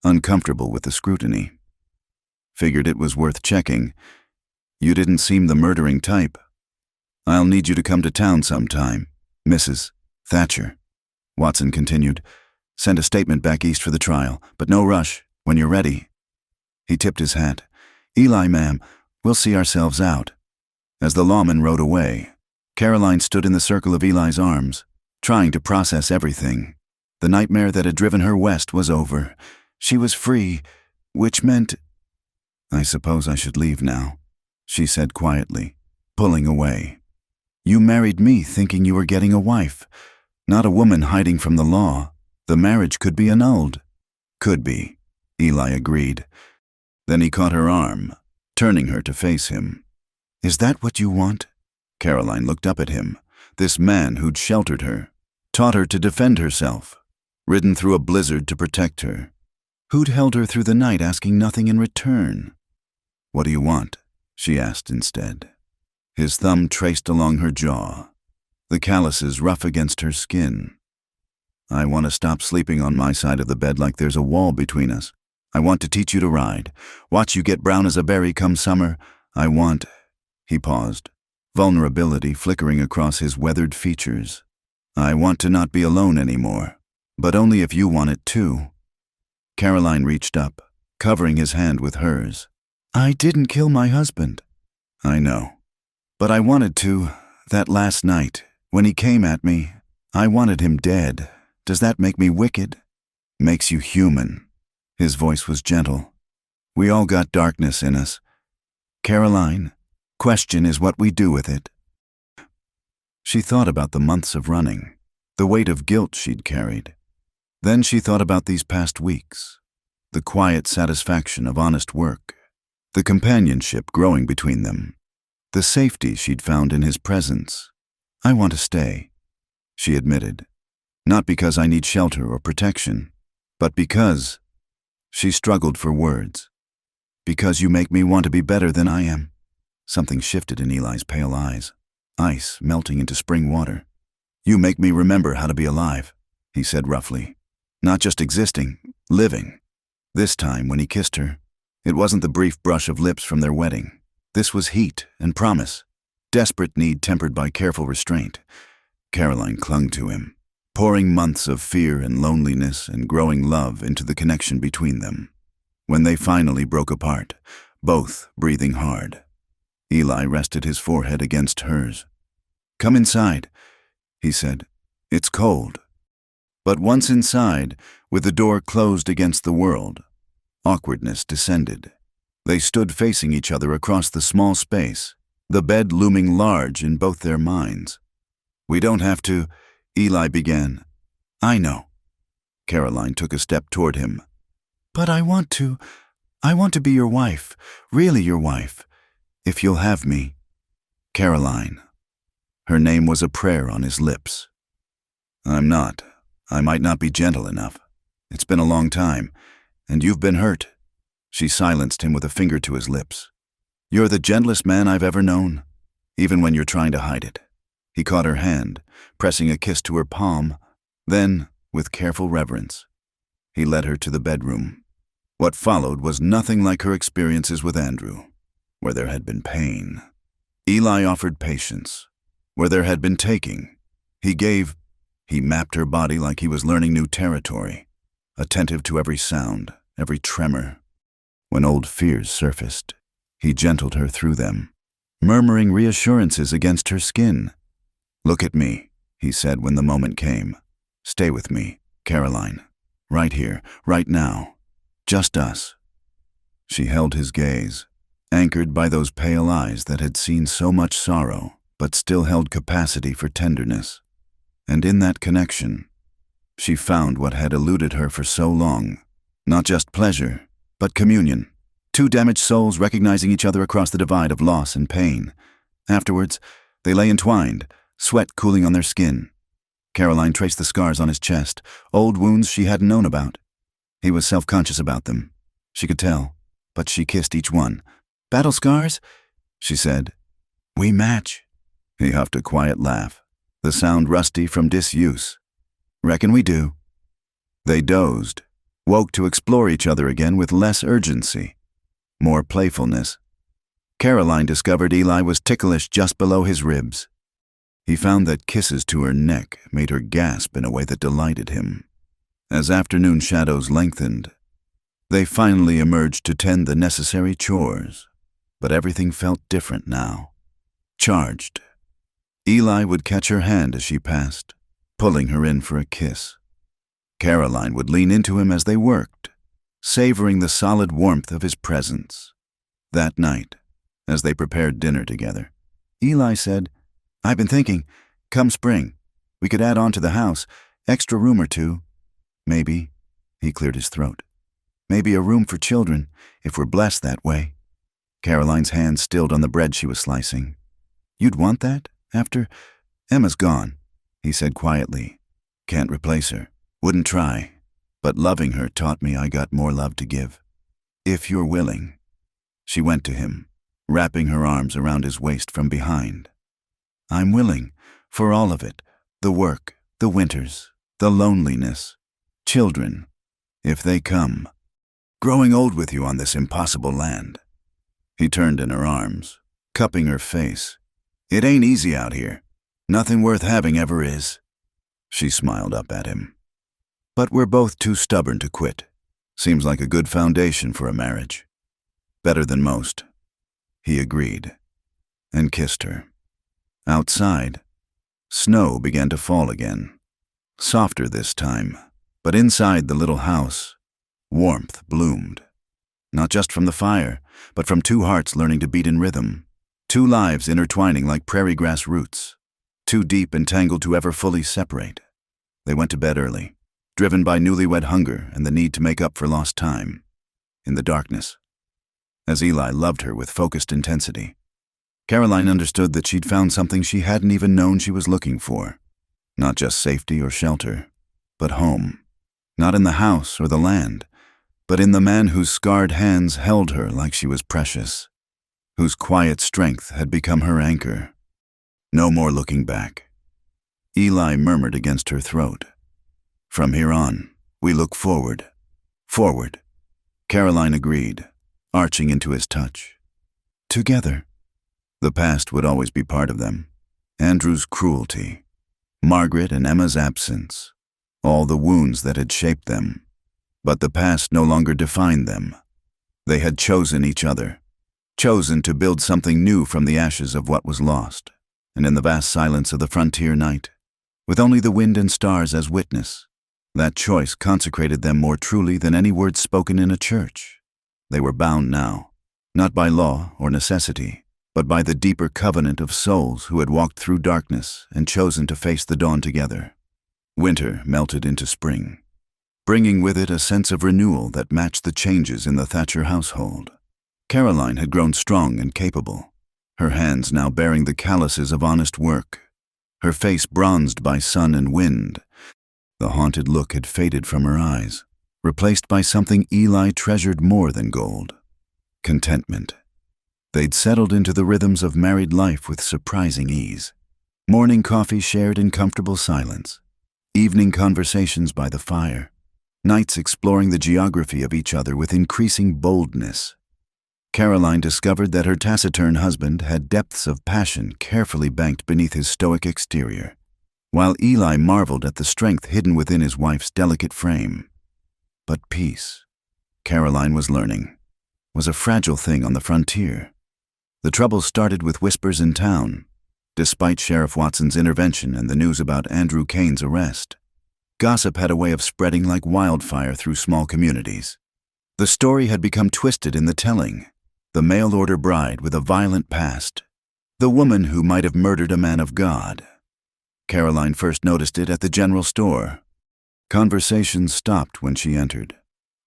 uncomfortable with the scrutiny. "Figured it was worth checking. You didn't seem the murdering type. I'll need you to come to town sometime, Mrs. Thatcher." Watson continued. "Send a statement back east for the trial, but no rush, when you're ready." He tipped his hat. "Eli, ma'am, we'll see ourselves out." As the lawman rode away, Caroline stood in the circle of Eli's arms, trying to process everything. The nightmare that had driven her west was over. She was free, which meant, "I suppose I should leave now," she said quietly, pulling away. "You married me thinking you were getting a wife, not a woman hiding from the law. The marriage could be annulled." "Could be," Eli agreed. Then he caught her arm, turning her to face him. "Is that what you want?" Caroline looked up at him, this man who'd sheltered her, taught her to defend herself, ridden through a blizzard to protect her, who'd held her through the night asking nothing in return. "What do you want?" she asked instead. His thumb traced along her jaw, the calluses rough against her skin. "I want to stop sleeping on my side of the bed like there's a wall between us. I want to teach you to ride, watch you get brown as a berry come summer. I want—" He paused, vulnerability flickering across his weathered features. "I want to not be alone anymore, but only if you want it too." Caroline reached up, covering his hand with hers. "I didn't kill my husband." "I know. But I wanted to, that last night, when he came at me. I wanted him dead. Does that make me wicked?" "Makes you human." His voice was gentle. "We all got darkness in us. Caroline, question is what we do with it." She thought about the months of running, the weight of guilt she'd carried. Then she thought about these past weeks, the quiet satisfaction of honest work, the companionship growing between them, the safety she'd found in his presence. "I want to stay," she admitted. "Not because I need shelter or protection, but because—" She struggled for words. "Because you make me want to be better than I am." Something shifted in Eli's pale eyes, ice melting into spring water. "You make me remember how to be alive," he said roughly. "Not just existing, living." This time, when he kissed her, it wasn't the brief brush of lips from their wedding. This was heat and promise, desperate need tempered by careful restraint. Caroline clung to him, pouring months of fear and loneliness and growing love into the connection between them. When they finally broke apart, both breathing hard, Eli rested his forehead against hers. "Come inside," he said. "It's cold." But once inside, with the door closed against the world, awkwardness descended. They stood facing each other across the small space, the bed looming large in both their minds. "We don't have to," Eli began. "I know." Caroline took a step toward him. "But I want to be your wife, really your wife, if you'll have me." Caroline. Her name was a prayer on his lips. "I'm not. I might not be gentle enough. It's been a long time, and you've been hurt." She silenced him with a finger to his lips. "You're the gentlest man I've ever known, even when you're trying to hide it." He caught her hand, pressing a kiss to her palm. Then, with careful reverence, he led her to the bedroom. What followed was nothing like her experiences with Andrew, where there had been pain. Eli offered patience. Where there had been taking, he gave. He mapped her body like he was learning new territory, attentive to every sound, every tremor. When old fears surfaced, he gentled her through them, murmuring reassurances against her skin. "Look at me," he said when the moment came. "Stay with me, Caroline. Right here, right now. Just us." She held his gaze, anchored by those pale eyes that had seen so much sorrow, but still held capacity for tenderness. And in that connection, she found what had eluded her for so long. Not just pleasure, but communion. Two damaged souls recognizing each other across the divide of loss and pain. Afterwards, they lay entwined, sweat cooling on their skin. Caroline traced the scars on his chest, old wounds she hadn't known about. He was self-conscious about them. She could tell, but she kissed each one. "Battle scars?" she said. "We match." He huffed a quiet laugh, the sound rusty from disuse. "Reckon we do." They dozed, woke to explore each other again with less urgency, more playfulness. Caroline discovered Eli was ticklish just below his ribs. He found that kisses to her neck made her gasp in a way that delighted him. As afternoon shadows lengthened, they finally emerged to tend the necessary chores, but everything felt different now. Charged. Eli would catch her hand as she passed, pulling her in for a kiss. Caroline would lean into him as they worked, savoring the solid warmth of his presence. That night, as they prepared dinner together, Eli said, "I've been thinking, come spring, we could add on to the house, extra room or two. Maybe," he cleared his throat, "maybe a room for children, if we're blessed that way." Caroline's hand stilled on the bread she was slicing. "You'd want that, after Emma's gone," he said quietly. "Can't replace her. Wouldn't try. But loving her taught me I got more love to give. If you're willing." She went to him, wrapping her arms around his waist from behind. "I'm willing, for all of it. The work, the winters, the loneliness. Children, if they come. Growing old with you on this impossible land." He turned in her arms, cupping her face. "It ain't easy out here. Nothing worth having ever is." She smiled up at him. "But we're both too stubborn to quit. Seems like a good foundation for a marriage." "Better than most," he agreed, and kissed her. Outside, snow began to fall again, softer this time, but inside the little house, warmth bloomed. Not just from the fire, but from two hearts learning to beat in rhythm, two lives intertwining like prairie grass roots, too deep and tangled to ever fully separate. They went to bed early, driven by newlywed hunger and the need to make up for lost time. In the darkness, as Eli loved her with focused intensity, Caroline understood that she'd found something she hadn't even known she was looking for. Not just safety or shelter, but home. Not in the house or the land, but in the man whose scarred hands held her like she was precious, whose quiet strength had become her anchor. No more looking back. Eli murmured against her throat. "From here on, we look forward. Forward." Caroline agreed, arching into his touch. Together. The past would always be part of them. Andrew's cruelty, Margaret and Emma's absence, all the wounds that had shaped them. But the past no longer defined them. They had chosen each other, chosen to build something new from the ashes of what was lost. And in the vast silence of the frontier night, with only the wind and stars as witness, that choice consecrated them more truly than any words spoken in a church. They were bound now, not by law or necessity, but by the deeper covenant of souls who had walked through darkness and chosen to face the dawn together. Winter melted into spring, bringing with it a sense of renewal that matched the changes in the Thatcher household. Caroline had grown strong and capable, her hands now bearing the calluses of honest work, her face bronzed by sun and wind. The haunted look had faded from her eyes, replaced by something Eli treasured more than gold: contentment. They'd settled into the rhythms of married life with surprising ease. Morning coffee shared in comfortable silence, evening conversations by the fire, nights exploring the geography of each other with increasing boldness. Caroline discovered that her taciturn husband had depths of passion carefully banked beneath his stoic exterior, while Eli marveled at the strength hidden within his wife's delicate frame. But peace, Caroline was learning, was a fragile thing on the frontier. The trouble started with whispers in town. Despite Sheriff Watson's intervention and the news about Andrew Kane's arrest, gossip had a way of spreading like wildfire through small communities. The story had become twisted in the telling. The mail-order bride with a violent past, the woman who might have murdered a man of God. Caroline first noticed it at the general store. Conversations stopped when she entered.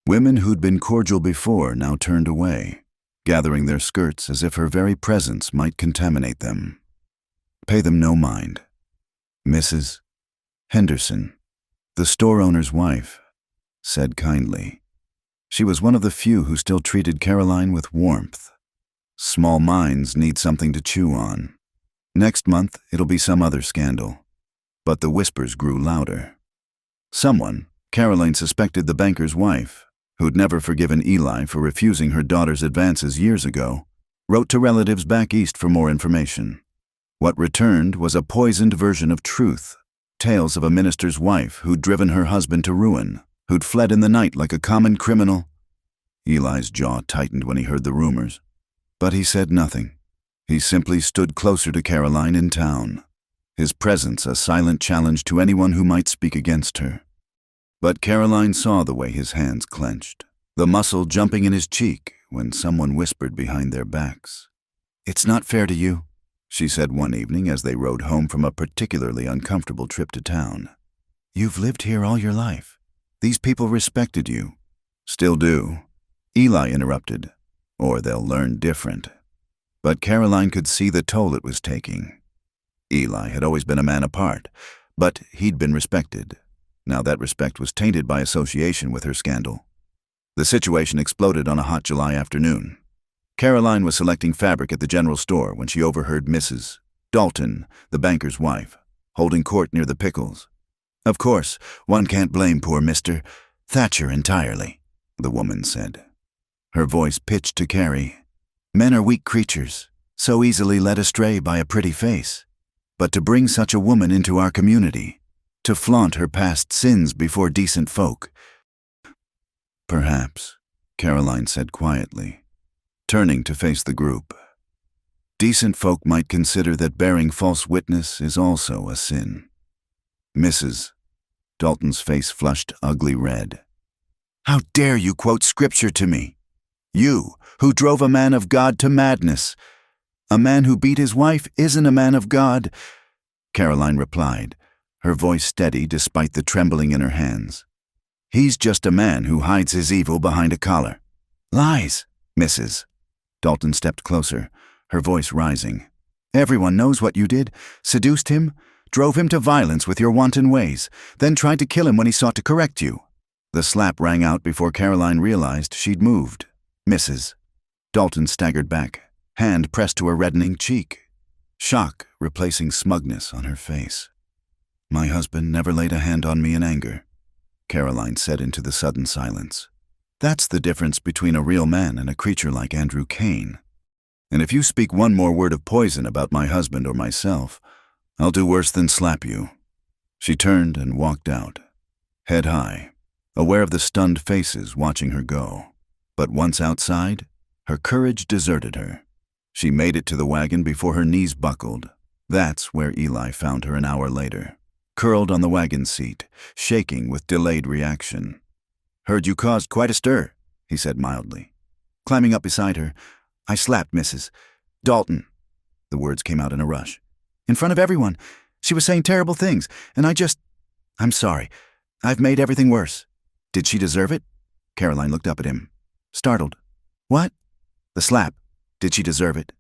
Women who'd been cordial before now turned away, gathering their skirts as if her very presence might contaminate them. Pay them no mind. Mrs. Henderson, the store owner's wife, said kindly. She was one of the few who still treated Caroline with warmth. Small minds need something to chew on. Next month, it'll be some other scandal. But the whispers grew louder. Someone, Caroline suspected the banker's wife, who'd never forgiven Eli for refusing her daughter's advances years ago, wrote to relatives back east for more information. What returned was a poisoned version of truth, tales of a minister's wife who'd driven her husband to ruin, who'd fled in the night like a common criminal. Eli's jaw tightened when he heard the rumors, but he said nothing. He simply stood closer to Caroline in town, his presence a silent challenge to anyone who might speak against her. But Caroline saw the way his hands clenched, the muscle jumping in his cheek when someone whispered behind their backs. "It's not fair to you," she said one evening as they rode home from a particularly uncomfortable trip to town. "You've lived here all your life. These people respected you." "Still do," Eli interrupted, "or they'll learn different." But Caroline could see the toll it was taking. Eli had always been a man apart, but he'd been respected. Now that respect was tainted by association with her scandal. The situation exploded on a hot July afternoon. Caroline was selecting fabric at the general store when she overheard Mrs. Dalton, the banker's wife, holding court near the pickles. "Of course, one can't blame poor Mr. Thatcher entirely," the woman said. Her voice pitched to Carrie. "Men are weak creatures, so easily led astray by a pretty face. But to bring such a woman into our community, to flaunt her past sins before decent folk—" "Perhaps," Caroline said quietly, turning to face the group. "Decent folk might consider that bearing false witness is also a sin." Mrs. Dalton's face flushed ugly red. "How dare you quote scripture to me? You, who drove a man of God to madness. A man who beat his wife isn't a man of God," Caroline replied, her voice steady despite the trembling in her hands. "He's just a man who hides his evil behind a collar." "Lies, Mrs. Dalton stepped closer, her voice rising. "Everyone knows what you did. Seduced him, drove him to violence with your wanton ways, then tried to kill him when he sought to correct you." The slap rang out before Caroline realized she'd moved. "Mrs. Dalton staggered back, hand pressed to her reddening cheek, shock replacing smugness on her face. "My husband never laid a hand on me in anger," Caroline said into the sudden silence. "That's the difference between a real man and a creature like Andrew Kane. And if you speak one more word of poison about my husband or myself, I'll do worse than slap you." She turned and walked out, head high, aware of the stunned faces watching her go. But once outside, her courage deserted her. She made it to the wagon before her knees buckled. That's where Eli found her an hour later, curled on the wagon seat, shaking with delayed reaction. "Heard you caused quite a stir," he said mildly. Climbing up beside her, "I slapped Mrs. Dalton." The words came out in a rush. "In front of everyone. She was saying terrible things, and I'm sorry. I've made everything worse." "Did she deserve it?" Caroline looked up at him, startled. "What?" "The slap. Did she deserve it?"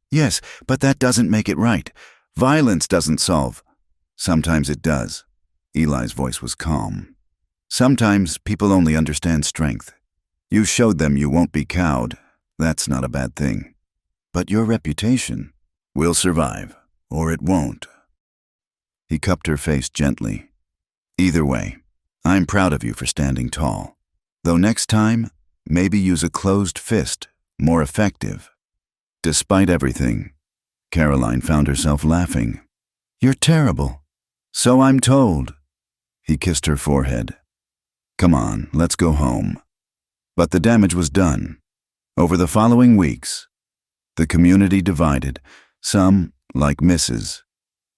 Yes, but that doesn't make it right. Violence doesn't solve." "Sometimes it does." Eli's voice was calm. "Sometimes people only understand strength. You showed them you won't be cowed. That's not a bad thing. But your reputation will survive, or it won't." He cupped her face gently. "Either way, I'm proud of you for standing tall. Though next time, maybe use a closed fist, more effective." Despite everything, Caroline found herself laughing. "You're terrible." "So I'm told." He kissed her forehead. "Come on, let's go home." But the damage was done. Over the following weeks, the community divided. Some, like Mrs.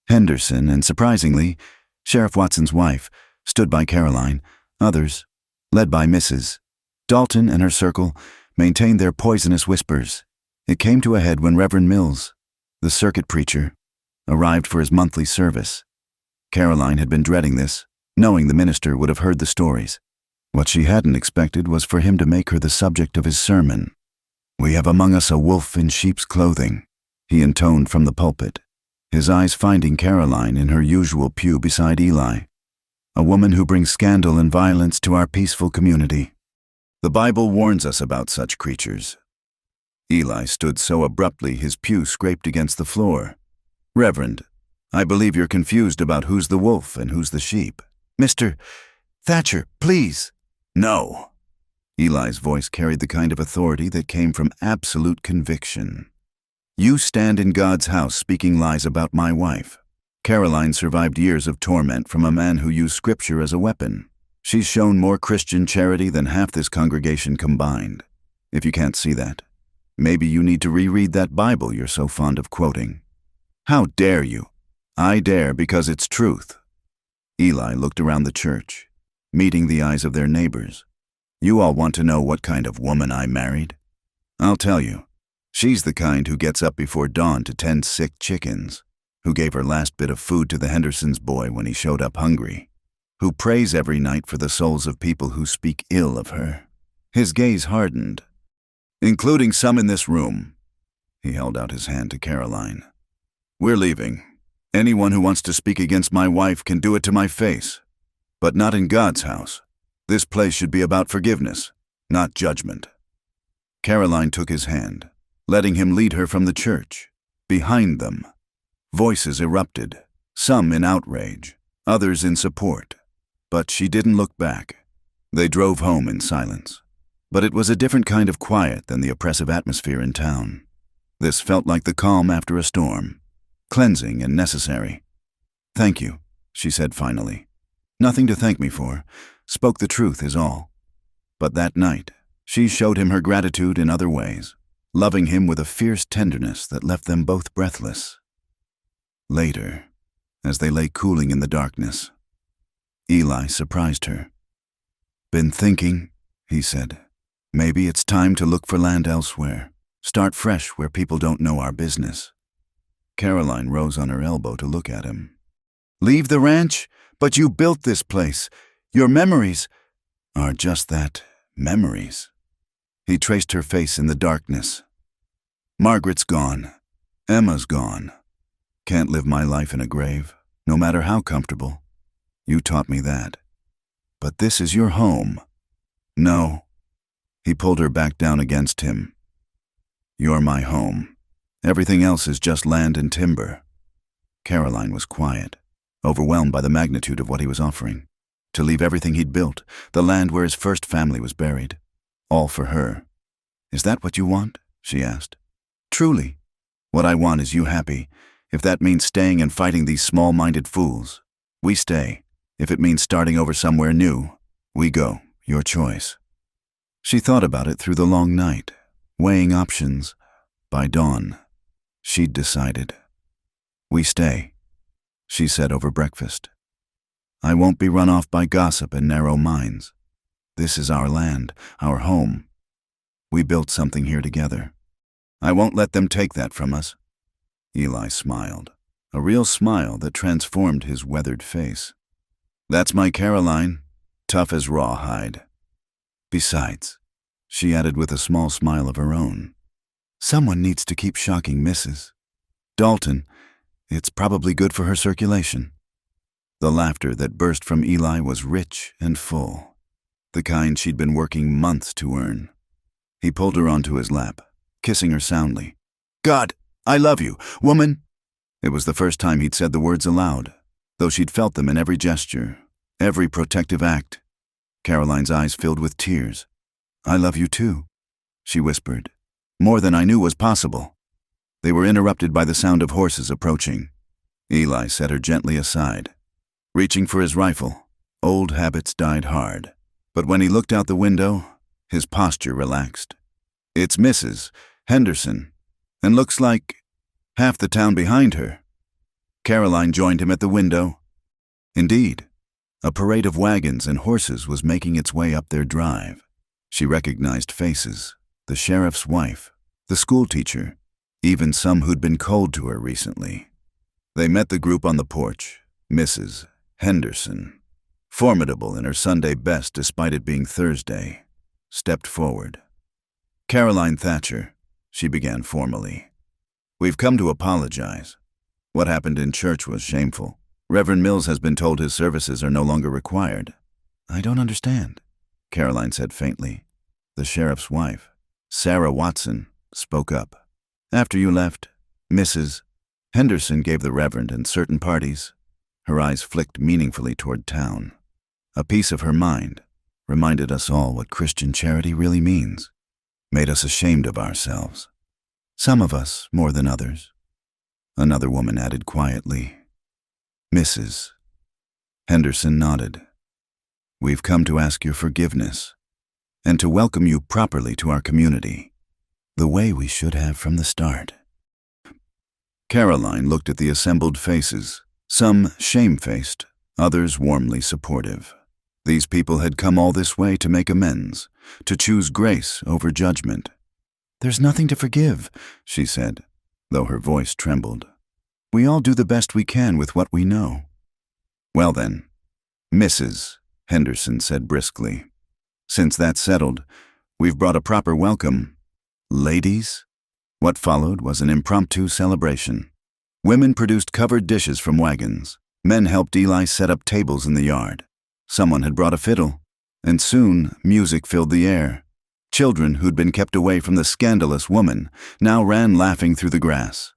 Henderson and, surprisingly, Sheriff Watson's wife, stood by Caroline. Others, led by Mrs. Dalton and her circle, maintained their poisonous whispers. It came to a head when Reverend Mills, the circuit preacher, arrived for his monthly service. Caroline had been dreading this, knowing the minister would have heard the stories. What she hadn't expected was for him to make her the subject of his sermon. "We have among us a wolf in sheep's clothing," he intoned from the pulpit, his eyes finding Caroline in her usual pew beside Eli. "A woman who brings scandal and violence to our peaceful community. The Bible warns us about such creatures." Eli stood so abruptly his pew scraped against the floor. "Reverend, I believe you're confused about who's the wolf and who's the sheep." "Mr. Thatcher, please." "No." Eli's voice carried the kind of authority that came from absolute conviction. "You stand in God's house speaking lies about my wife. Caroline survived years of torment from a man who used scripture as a weapon. She's shown more Christian charity than half this congregation combined. If you can't see that, maybe you need to reread that Bible you're so fond of quoting." "How dare you?" I dare because it's truth. Eli looked around the church, meeting the eyes of their neighbors. You all want to know what kind of woman I married? I'll tell you. She's the kind who gets up before dawn to tend sick chickens, who gave her last bit of food to the Henderson's boy when he showed up hungry, who prays every night for the souls of people who speak ill of her. His gaze hardened. Including some in this room. He held out his hand to Caroline. We're leaving. Anyone who wants to speak against my wife can do it to my face. But not in God's house. This place should be about forgiveness, not judgment. Caroline took his hand, letting him lead her from the church. Behind them, voices erupted, some in outrage, others in support. But she didn't look back. They drove home in silence. But it was a different kind of quiet than the oppressive atmosphere in town. This felt like the calm after a storm, cleansing and necessary. Thank you, she said finally. Nothing to thank me for. Spoke the truth is all. But that night, she showed him her gratitude in other ways, loving him with a fierce tenderness that left them both breathless. Later, as they lay cooling in the darkness, Eli surprised her. Been thinking, he said. Maybe it's time to look for land elsewhere. Start fresh where people don't know our business. Caroline rose on her elbow to look at him. Leave the ranch? But you built this place. Your memories are just that, memories. He traced her face in the darkness. Margaret's gone. Emma's gone. Can't live my life in a grave, no matter how comfortable. You taught me that. But this is your home. No. He pulled her back down against him. You're my home. Everything else is just land and timber. Caroline was quiet, overwhelmed by the magnitude of what he was offering. To leave everything he'd built, the land where his first family was buried. All for her. Is that what you want? She asked. Truly. What I want is you happy. If that means staying and fighting these small-minded fools, we stay. If it means starting over somewhere new, we go. Your choice. She thought about it through the long night, weighing options. By dawn, she'd decided. We stay, she said over breakfast. I won't be run off by gossip and narrow minds. This is our land, our home. We built something here together. I won't let them take that from us. Eli smiled, a real smile that transformed his weathered face. That's my Caroline, tough as rawhide. Besides, she added with a small smile of her own, someone needs to keep shocking Mrs. Dalton. It's probably good for her circulation. The laughter that burst from Eli was rich and full, the kind she'd been working months to earn. He pulled her onto his lap, kissing her soundly. God, I love you, woman. It was the first time he'd said the words aloud, though she'd felt them in every gesture, every protective act. Caroline's eyes filled with tears. I love you too, she whispered, more than I knew was possible. They were interrupted by the sound of horses approaching. Eli set her gently aside. Reaching for his rifle, old habits died hard. But when he looked out the window, his posture relaxed. It's Mrs. Henderson, and looks like half the town behind her. Caroline joined him at the window. Indeed, a parade of wagons and horses was making its way up their drive. She recognized faces, the sheriff's wife, the schoolteacher, even some who'd been cold to her recently. They met the group on the porch. Mrs. Henderson, formidable in her Sunday best despite it being Thursday, stepped forward. Caroline Thatcher, she began formally. We've come to apologize. What happened in church was shameful. Reverend Mills has been told his services are no longer required. I don't understand, Caroline said faintly. The sheriff's wife, Sarah Watson, spoke up. After you left, Mrs. Henderson gave the Reverend and certain parties. Her eyes flicked meaningfully toward town. A piece of her mind reminded us all what Christian charity really means. Made us ashamed of ourselves. Some of us more than others. Another woman added quietly. Mrs. Henderson nodded. We've come to ask your forgiveness and to welcome you properly to our community, the way we should have from the start. Caroline looked at the assembled faces, some shamefaced, others warmly supportive. These people had come all this way to make amends, to choose grace over judgment. "There's nothing to forgive," she said, though her voice trembled. "We all do the best we can with what we know." "Well then, Mrs. Henderson said briskly, "since that's settled, we've brought a proper welcome. Ladies?" What followed was an impromptu celebration. Women produced covered dishes from wagons. Men helped Eli set up tables in the yard. Someone had brought a fiddle, and soon music filled the air. Children who'd been kept away from the scandalous woman now ran laughing through the grass.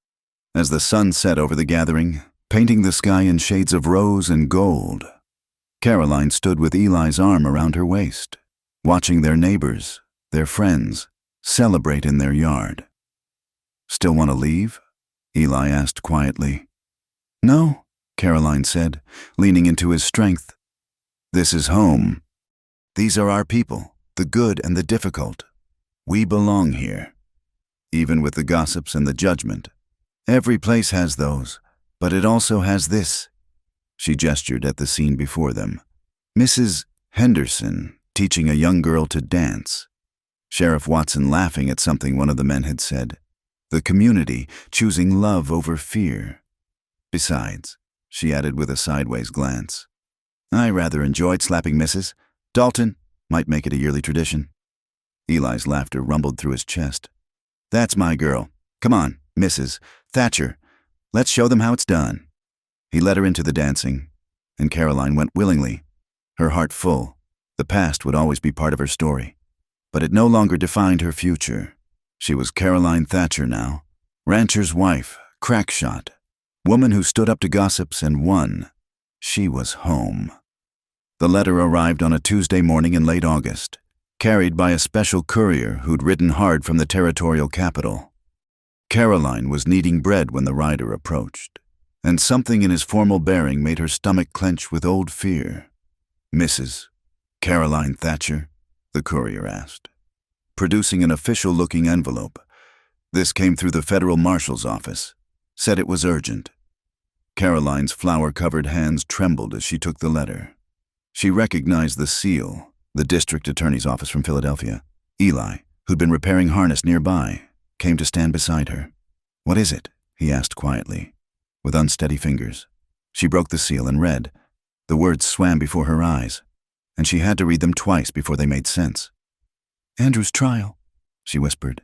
As the sun set over the gathering, painting the sky in shades of rose and gold, Caroline stood with Eli's arm around her waist, watching their neighbors, their friends, celebrate in their yard. "Still want to leave?" Eli asked quietly. "No," Caroline said, leaning into his strength. "This is home. These are our people, the good and the difficult. We belong here. Even with the gossips and the judgment. Every place has those, but it also has this." She gestured at the scene before them. Mrs. Henderson teaching a young girl to dance. Sheriff Watson laughing at something one of the men had said. The community choosing love over fear. Besides, she added with a sideways glance, "I rather enjoyed slapping Mrs. Dalton. Might make it a yearly tradition." Eli's laughter rumbled through his chest. "That's my girl. Come on, Mrs. Thatcher. Let's show them how it's done." He led her into the dancing, and Caroline went willingly, her heart full. The past would always be part of her story, but it no longer defined her future. She was Caroline Thatcher now, rancher's wife, crack shot, woman who stood up to gossips and won. She was home. The letter arrived on a Tuesday morning in late August, carried by a special courier who'd ridden hard from the territorial capital. Caroline was kneading bread when the rider approached, and something in his formal bearing made her stomach clench with old fear. "Mrs. Caroline Thatcher?" the courier asked, producing an official-looking envelope. This came through the federal marshal's office, said it was urgent. Caroline's flour-covered hands trembled as she took the letter. She recognized the seal, the district attorney's office from Philadelphia. Eli, who'd been repairing harness nearby, came to stand beside her. "What is it?" he asked quietly, with unsteady fingers. She broke the seal and read. The words swam before her eyes, and she had to read them twice before they made sense. "Andrew's trial," she whispered.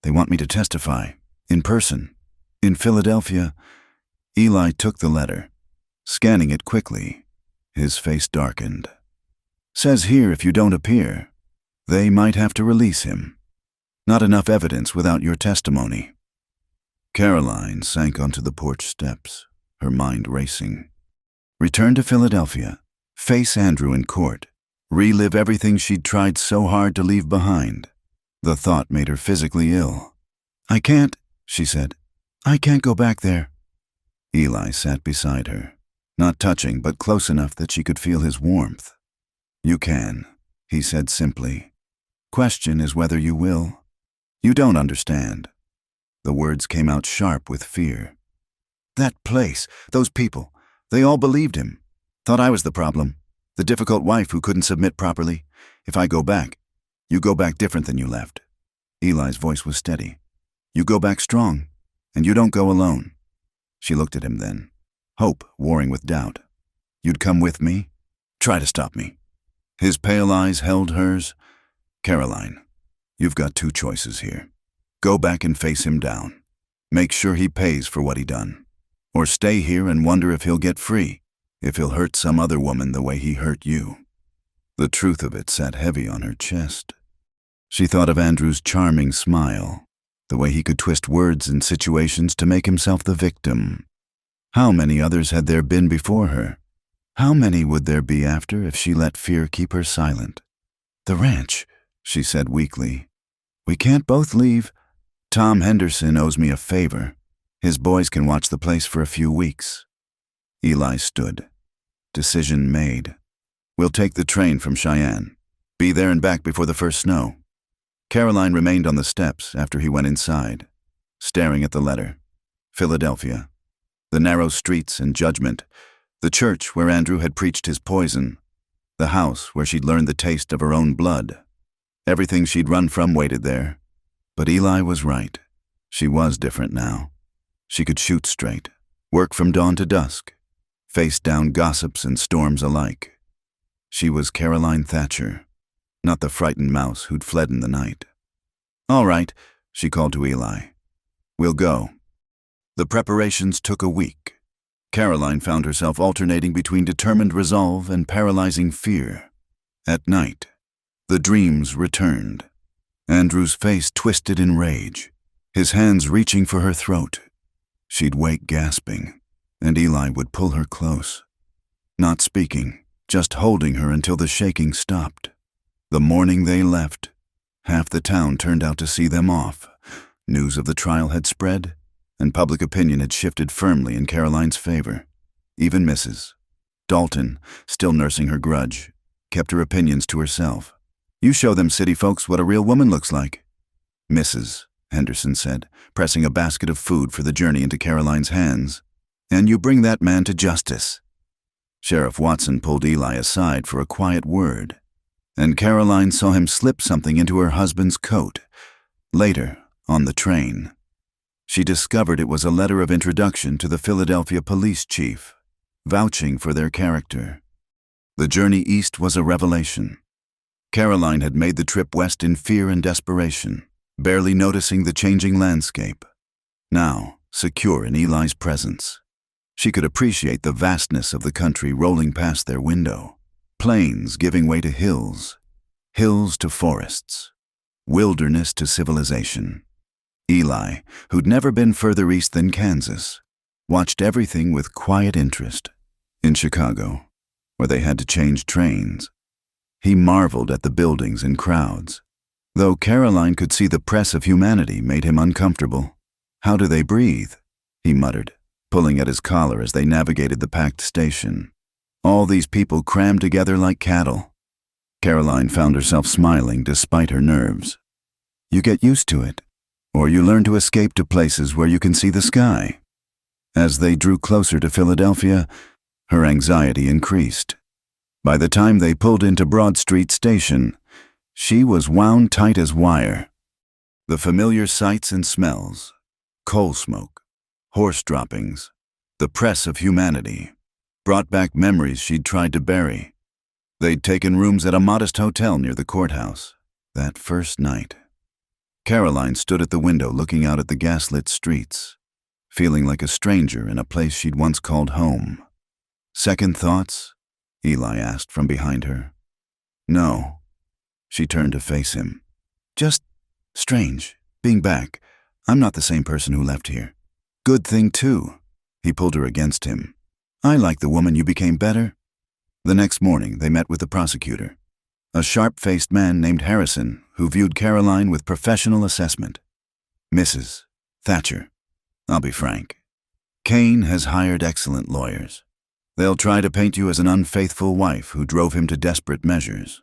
"They want me to testify, in person, in Philadelphia." Eli took the letter, scanning it quickly. His face darkened. "Says here if you don't appear, they might have to release him. Not enough evidence without your testimony." Caroline sank onto the porch steps, her mind racing. Return to Philadelphia, face Andrew in court, relive everything she'd tried so hard to leave behind. The thought made her physically ill. "I can't," she said. "I can't go back there." Eli sat beside her, not touching but close enough that she could feel his warmth. "You can," he said simply. "Question is whether you will. You don't understand." The words came out sharp with fear. "That place, those people, they all believed him. Thought I was the problem, the difficult wife who couldn't submit properly. If I go back, you go back different than you left." Eli's voice was steady. "You go back strong, and you don't go alone." She looked at him then, hope warring with doubt. "You'd come with me? Try to stop me." His pale eyes held hers. "Caroline, you've got two choices here. Go back and face him down. Make sure he pays for what he done. Or stay here and wonder if he'll get free, if he'll hurt some other woman the way he hurt you." The truth of it sat heavy on her chest. She thought of Andrew's charming smile, the way he could twist words and situations to make himself the victim. How many others had there been before her? How many would there be after if she let fear keep her silent? "The ranch," she said weakly. "We can't both leave. Tom Henderson owes me a favor. His boys can watch the place for a few weeks." Eli stood. Decision made. "We'll take the train from Cheyenne. Be there and back before the first snow." Caroline remained on the steps after he went inside, staring at the letter. Philadelphia. The narrow streets and judgment, the church where Andrew had preached his poison, the house where she'd learned the taste of her own blood. Everything she'd run from waited there. But Eli was right. She was different now. She could shoot straight, work from dawn to dusk, face down gossips and storms alike. She was Caroline Thatcher, not the frightened mouse who'd fled in the night. "All right," she called to Eli. "We'll go." The preparations took a week. Caroline found herself alternating between determined resolve and paralyzing fear. At night, the dreams returned. Andrew's face twisted in rage, his hands reaching for her throat. She'd wake gasping, and Eli would pull her close, not speaking, just holding her until the shaking stopped. The morning they left, half the town turned out to see them off. News of the trial had spread, and public opinion had shifted firmly in Caroline's favor. Even Mrs. Dalton, still nursing her grudge, kept her opinions to herself. "You show them city folks what a real woman looks like," Mrs. Henderson said, pressing a basket of food for the journey into Caroline's hands. "And you bring that man to justice." Sheriff Watson pulled Eli aside for a quiet word, and Caroline saw him slip something into her husband's coat. Later, on the train, she discovered it was a letter of introduction to the Philadelphia police chief, vouching for their character. The journey east was a revelation. Caroline had made the trip west in fear and desperation, barely noticing the changing landscape. Now, secure in Eli's presence, she could appreciate the vastness of the country rolling past their window, plains giving way to hills, hills to forests, wilderness to civilization. Eli, who'd never been further east than Kansas, watched everything with quiet interest. In Chicago, where they had to change trains, he marveled at the buildings and crowds. Though Caroline could see the press of humanity made him uncomfortable. "How do they breathe?" he muttered, pulling at his collar as they navigated the packed station. All these people crammed together like cattle. Caroline found herself smiling despite her nerves. "You get used to it, or you learn to escape to places where you can see the sky." As they drew closer to Philadelphia, her anxiety increased. By the time they pulled into Broad Street Station, she was wound tight as wire. The familiar sights and smells, coal smoke, horse droppings, the press of humanity, brought back memories she'd tried to bury. They'd taken rooms at a modest hotel near the courthouse that first night. Caroline stood at the window looking out at the gaslit streets, feeling like a stranger in a place she'd once called home. "Second thoughts?" Eli asked from behind her. "No." She turned to face him. "Just strange, being back. I'm not the same person who left here." "Good thing, too." He pulled her against him. "I like the woman you became better." The next morning, they met with the prosecutor, a sharp-faced man named Harrison who viewed Caroline with professional assessment. "Mrs. Thatcher, I'll be frank. Kane has hired excellent lawyers. They'll try to paint you as an unfaithful wife who drove him to desperate measures.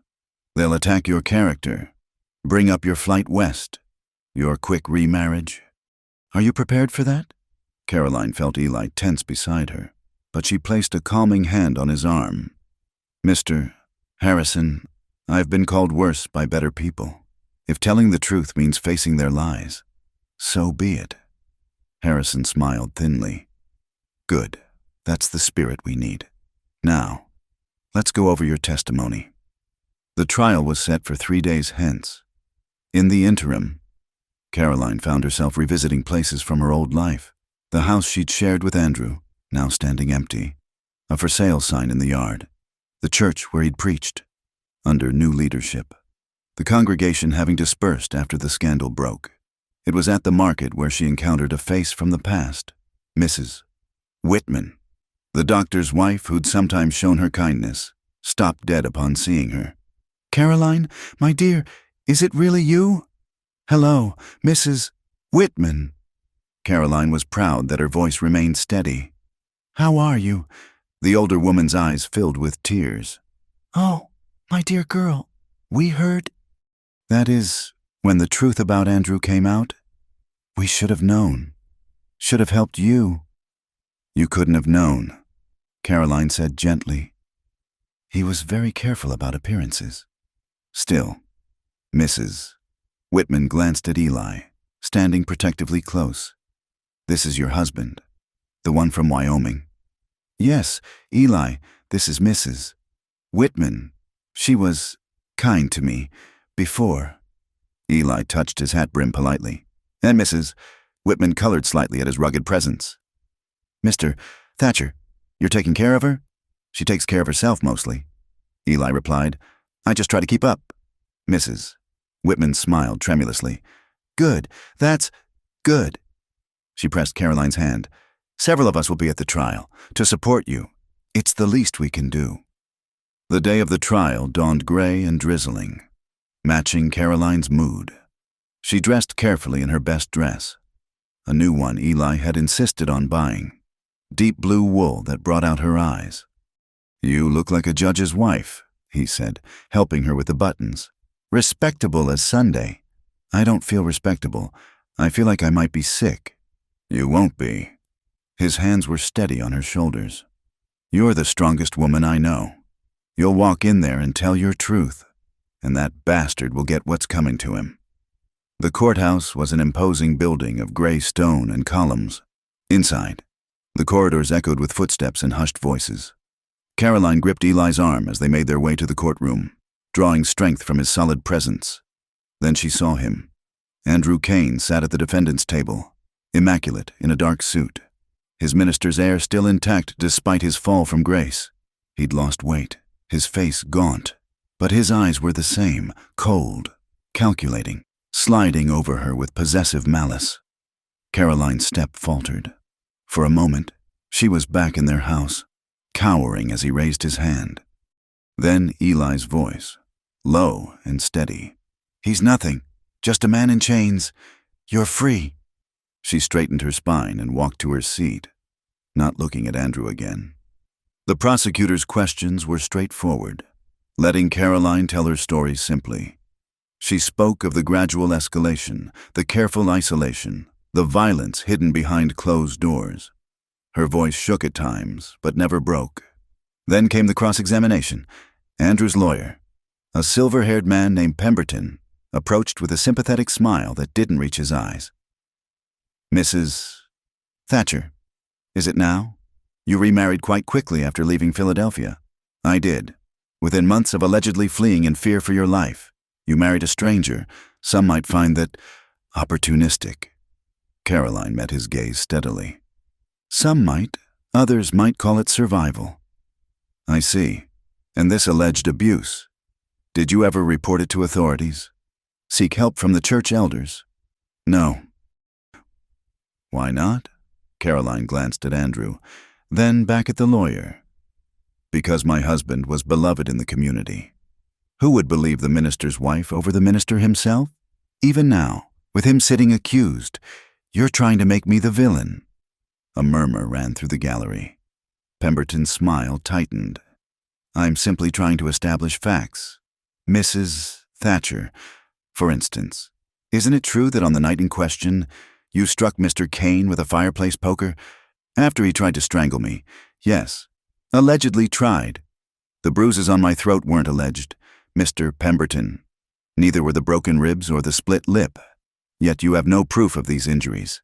They'll attack your character, bring up your flight west, your quick remarriage. Are you prepared for that?" Caroline felt Eli tense beside her, but she placed a calming hand on his arm. "Mr. Harrison, I've been called worse by better people. If telling the truth means facing their lies, so be it." Harrison smiled thinly. "Good. That's the spirit we need. Now, let's go over your testimony." The trial was set for 3 days hence. In the interim, Caroline found herself revisiting places from her old life. The house she'd shared with Andrew, now standing empty. A for sale sign in the yard. The church where he'd preached, under new leadership. The congregation having dispersed after the scandal broke. It was at the market where she encountered a face from the past. Mrs. Whitman, the doctor's wife who'd sometimes shown her kindness, stopped dead upon seeing her. "Caroline, my dear, is it really you?" "Hello, Mrs. Whitman." Caroline was proud that her voice remained steady. "How are you?" The older woman's eyes filled with tears. "Oh, my dear girl, we heard—" "That is, when the truth about Andrew came out, we should have known." should have helped you." "You couldn't have known," Caroline said gently. "He was very careful about appearances." "Still, Mrs." Whitman glanced at Eli, standing protectively close. "This is your husband, the one from Wyoming." "Yes, Eli, this is Mrs. Whitman. She was kind to me before." Eli touched his hat brim politely. "And Mrs." Whitman colored slightly at his rugged presence. "Mr. Thatcher, you're taking care of her?" "She takes care of herself mostly," Eli replied. "I just try to keep up." "Mrs." Whitman smiled tremulously. "Good, that's good." She pressed Caroline's hand. "Several of us will be at the trial to support you. It's the least we can do." The day of the trial dawned gray and drizzling, matching Caroline's mood. She dressed carefully in her best dress, a new one Eli had insisted on buying, deep blue wool that brought out her eyes. "You look like a judge's wife," he said, helping her with the buttons. "Respectable as Sunday." "I don't feel respectable. I feel like I might be sick." "You won't be." His hands were steady on her shoulders. "You're the strongest woman I know. You'll walk in there and tell your truth, and that bastard will get what's coming to him." The courthouse was an imposing building of gray stone and columns. Inside, the corridors echoed with footsteps and hushed voices. Caroline gripped Eli's arm as they made their way to the courtroom, drawing strength from his solid presence. Then she saw him. Andrew Kane sat at the defendant's table, immaculate in a dark suit, his minister's air still intact despite his fall from grace. He'd lost weight, his face gaunt, but his eyes were the same, cold, calculating, sliding over her with possessive malice. Caroline's step faltered. For a moment, she was back in their house, cowering as he raised his hand. Then Eli's voice, low and steady. "He's nothing, just a man in chains. You're free." She straightened her spine and walked to her seat, not looking at Andrew again. The prosecutor's questions were straightforward, letting Caroline tell her story simply. She spoke of the gradual escalation, the careful isolation, the violence hidden behind closed doors. Her voice shook at times, but never broke. Then came the cross-examination. Andrew's lawyer, a silver-haired man named Pemberton, approached with a sympathetic smile that didn't reach his eyes. "Mrs. Thatcher, is it now? You remarried quite quickly after leaving Philadelphia." "I did. Within months of allegedly fleeing in fear for your life, you married a stranger. Some might find that opportunistic." Caroline met his gaze steadily. "Some might. Others might call it survival." "I see. And this alleged abuse, did you ever report it to authorities? Seek help from the church elders?" "No." "Why not?" Caroline glanced at Andrew, then back at the lawyer. "Because my husband was beloved in the community. Who would believe the minister's wife over the minister himself? Even now, with him sitting accused, you're trying to make me the villain." A murmur ran through the gallery. Pemberton's smile tightened. "I'm simply trying to establish facts. Mrs. Thatcher, for instance, isn't it true that on the night in question, you struck Mr. Kane with a fireplace poker? After he tried to strangle me. Yes, allegedly tried. The bruises on my throat weren't alleged, Mr. Pemberton. Neither were the broken ribs or the split lip. Yet you have no proof of these injuries."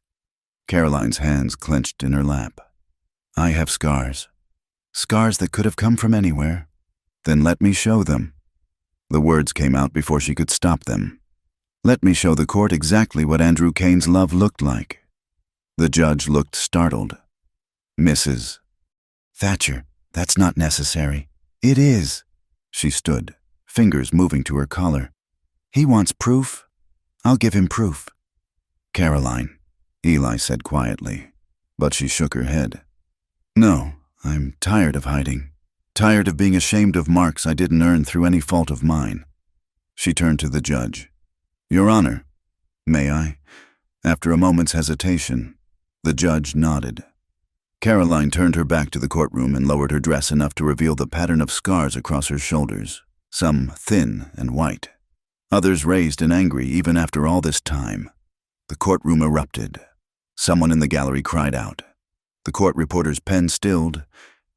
Caroline's hands clenched in her lap. "I have scars. Scars that could have come from anywhere." "Then let me show them." The words came out before she could stop them. "Let me show the court exactly what Andrew Kane's love looked like." The judge looked startled. "Mrs. Thatcher, that's not necessary." "It is." She stood, fingers moving to her collar. "He wants proof. I'll give him proof." "Caroline," Eli said quietly, but she shook her head. "No, I'm tired of hiding. Tired of being ashamed of marks I didn't earn through any fault of mine." She turned to the judge. "Your Honor, may I?" After a moment's hesitation, the judge nodded. Caroline turned her back to the courtroom and lowered her dress enough to reveal the pattern of scars across her shoulders, some thin and white, others raised and angry even after all this time. The courtroom erupted. Someone in the gallery cried out. The court reporter's pen stilled,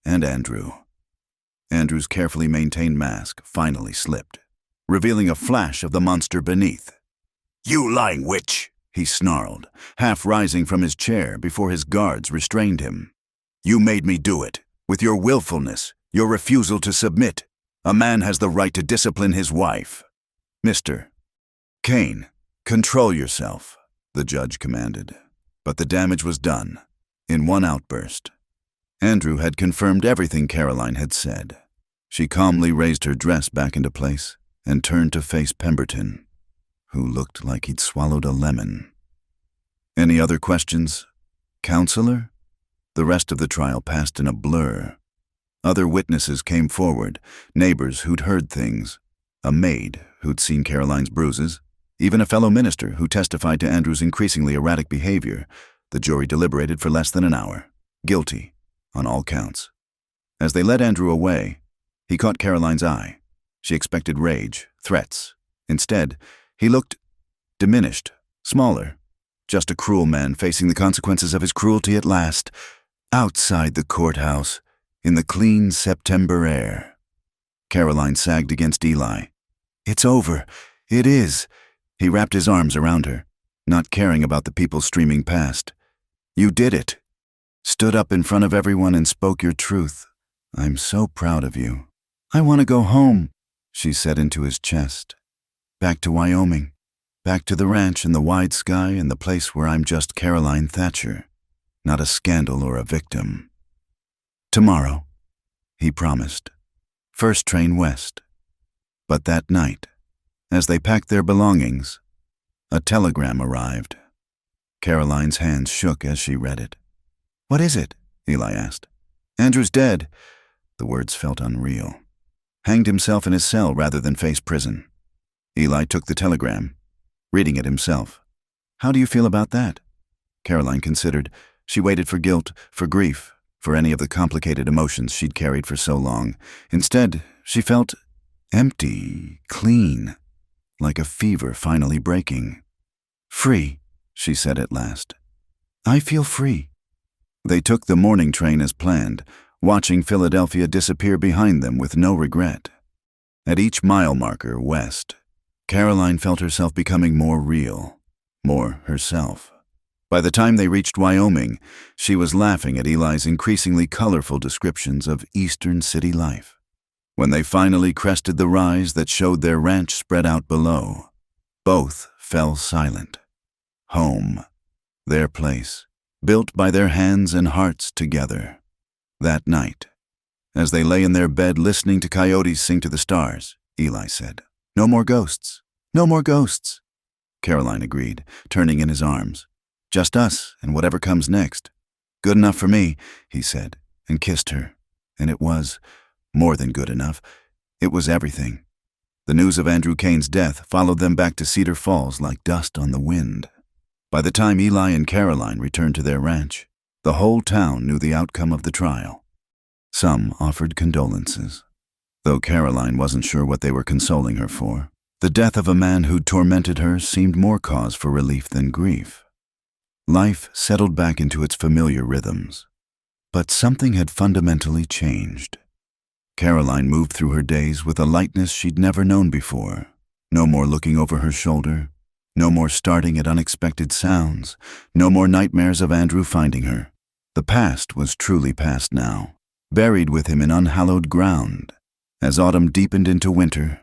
and Andrew's carefully maintained mask finally slipped, revealing a flash of the monster beneath. "You lying witch!" he snarled, half rising from his chair before his guards restrained him. "You made me do it. With your willfulness, your refusal to submit. A man has the right to discipline his wife." "Mr. Kane, control yourself," the judge commanded. But the damage was done, in one outburst. Andrew had confirmed everything Caroline had said. She calmly raised her dress back into place and turned to face Pemberton, who looked like he'd swallowed a lemon. "Any other questions, counselor?" The rest of the trial passed in a blur. Other witnesses came forward, neighbors who'd heard things, a maid who'd seen Caroline's bruises, even a fellow minister who testified to Andrew's increasingly erratic behavior. The jury deliberated for less than an hour, guilty on all counts. As they led Andrew away, he caught Caroline's eye. She expected rage, threats. Instead, he looked diminished, smaller, just a cruel man facing the consequences of his cruelty at last. Outside the courthouse, in the clean September air, Caroline sagged against Eli. "It's over. It is." He wrapped his arms around her, not caring about the people streaming past. "You did it. Stood up in front of everyone and spoke your truth. I'm so proud of you." "I want to go home," she said into his chest. "Back to Wyoming. Back to the ranch and the wide sky and the place where I'm just Caroline Thatcher, not a scandal or a victim. Tomorrow," he promised. "First train west." But that night, as they packed their belongings, a telegram arrived. Caroline's hands shook as she read it. "What is it?" Eli asked. "Andrew's dead." The words felt unreal. "Hanged himself in his cell rather than face prison." Eli took the telegram, reading it himself. "How do you feel about that?" Caroline considered. She waited for guilt, for grief, for any of the complicated emotions she'd carried for so long. Instead, she felt empty, clean, like a fever finally breaking. "Free," she said at last. "I feel free." They took the morning train as planned, watching Philadelphia disappear behind them with no regret. At each mile marker west, Caroline felt herself becoming more real, more herself. By the time they reached Wyoming, she was laughing at Eli's increasingly colorful descriptions of eastern city life. When they finally crested the rise that showed their ranch spread out below, both fell silent. Home, their place, built by their hands and hearts together. That night, as they lay in their bed listening to coyotes sing to the stars, Eli said, "No more ghosts, no more ghosts." Caroline agreed, turning in his arms. "Just us and whatever comes next." "Good enough for me," he said, and kissed her. And it was more than good enough. It was everything. The news of Andrew Kane's death followed them back to Cedar Falls like dust on the wind. By the time Eli and Caroline returned to their ranch, the whole town knew the outcome of the trial. Some offered condolences, though Caroline wasn't sure what they were consoling her for. The death of a man who'd tormented her seemed more cause for relief than grief. Life settled back into its familiar rhythms. But something had fundamentally changed. Caroline moved through her days with a lightness she'd never known before. No more looking over her shoulder. No more starting at unexpected sounds. No more nightmares of Andrew finding her. The past was truly past now, buried with him in unhallowed ground. As autumn deepened into winter,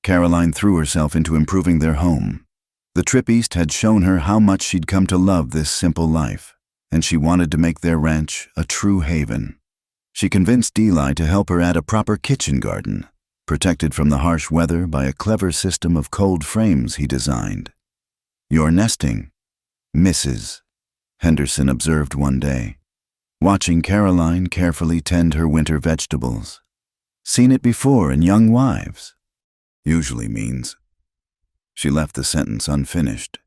Caroline threw herself into improving their home. The trip east had shown her how much she'd come to love this simple life, and she wanted to make their ranch a true haven. She convinced Eli to help her add a proper kitchen garden, protected from the harsh weather by a clever system of cold frames he designed. "You're nesting, Mrs." Henderson observed one day, watching Caroline carefully tend her winter vegetables. "Seen it before in young wives." Usually means. She left the sentence unfinished,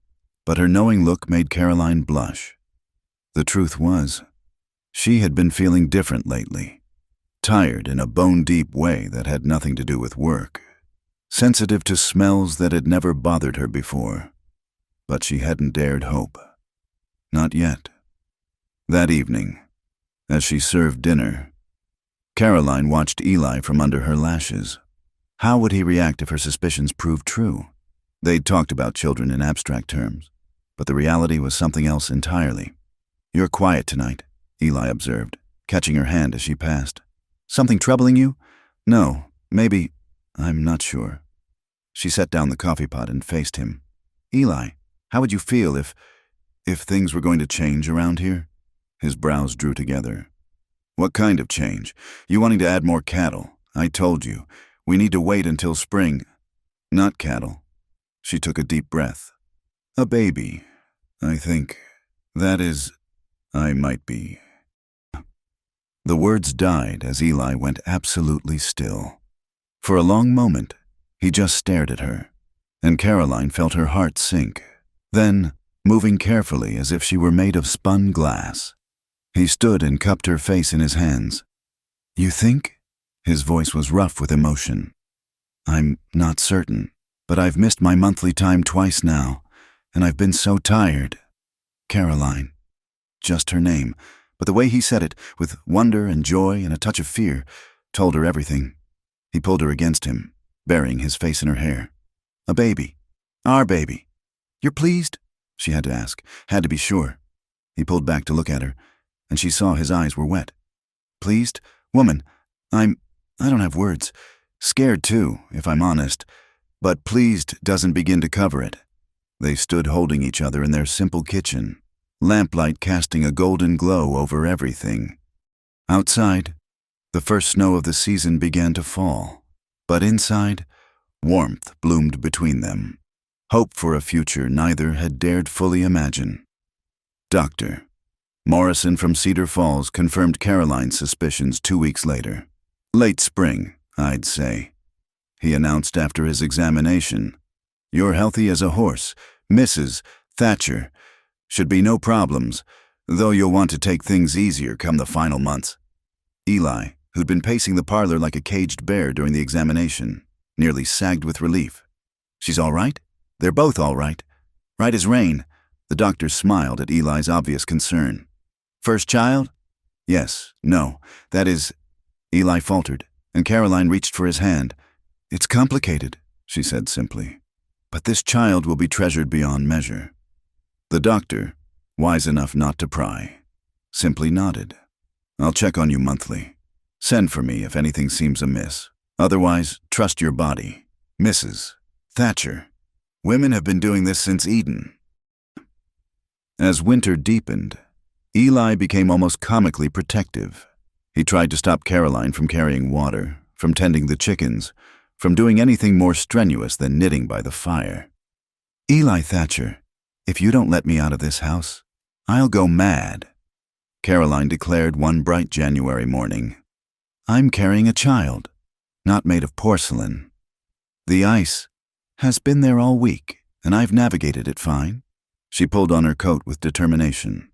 but her knowing look made Caroline blush. The truth was, she had been feeling different lately, tired in a bone-deep way that had nothing to do with work, sensitive to smells that had never bothered her before, but she hadn't dared hope. Not yet. That evening, as she served dinner, Caroline watched Eli from under her lashes. How would he react if her suspicions proved true? They'd talked about children in abstract terms, but the reality was something else entirely. "You're quiet tonight," Eli observed, catching her hand as she passed. "Something troubling you?" "No, maybe. I'm not sure." She set down the coffee pot and faced him. "Eli, how would you feel if things were going to change around here?" His brows drew together. "What kind of change? You wanting to add more cattle? I told you. We need to wait until spring." "Not cattle." She took a deep breath. "A baby. I think. That is, I might be." The words died as Eli went absolutely still. For a long moment, he just stared at her, and Caroline felt her heart sink. Then, moving carefully as if she were made of spun glass, he stood and cupped her face in his hands. "You think?" His voice was rough with emotion. "I'm not certain, but I've missed my monthly time twice now, and I've been so tired." Caroline. Just her name, but the way he said it, with wonder and joy and a touch of fear, told her everything. He pulled her against him, burying his face in her hair. "A baby. Our baby. You're pleased?" she had to ask, had to be sure. He pulled back to look at her, and she saw his eyes were wet. "Pleased? Woman, I don't have words. Scared too, if I'm honest. But pleased doesn't begin to cover it." They stood holding each other in their simple kitchen, lamplight casting a golden glow over everything. Outside, the first snow of the season began to fall, but inside, warmth bloomed between them. Hope for a future neither had dared fully imagine. Dr. Morrison from Cedar Falls confirmed Caroline's suspicions 2 weeks later. "Late spring, I'd say," he announced after his examination. "You're healthy as a horse, Mrs. Thatcher. Should be no problems, though you'll want to take things easier come the final months." Eli, who'd been pacing the parlor like a caged bear during the examination, nearly sagged with relief. "She's all right? They're both all right. Right as rain." The doctor smiled at Eli's obvious concern. "First child?" "Yes, no, that is—" Eli faltered, and Caroline reached for his hand. "It's complicated," she said simply, "but this child will be treasured beyond measure." The doctor, wise enough not to pry, simply nodded. "I'll check on you monthly. Send for me if anything seems amiss. Otherwise, trust your body. Mrs. Thatcher. Women have been doing this since Eden." As winter deepened, Eli became almost comically protective. He tried to stop Caroline from carrying water, from tending the chickens, from doing anything more strenuous than knitting by the fire. "Eli Thatcher, if you don't let me out of this house, I'll go mad," Caroline declared one bright January morning. "I'm carrying a child, not made of porcelain. The ice has been there all week, and I've navigated it fine." She pulled on her coat with determination.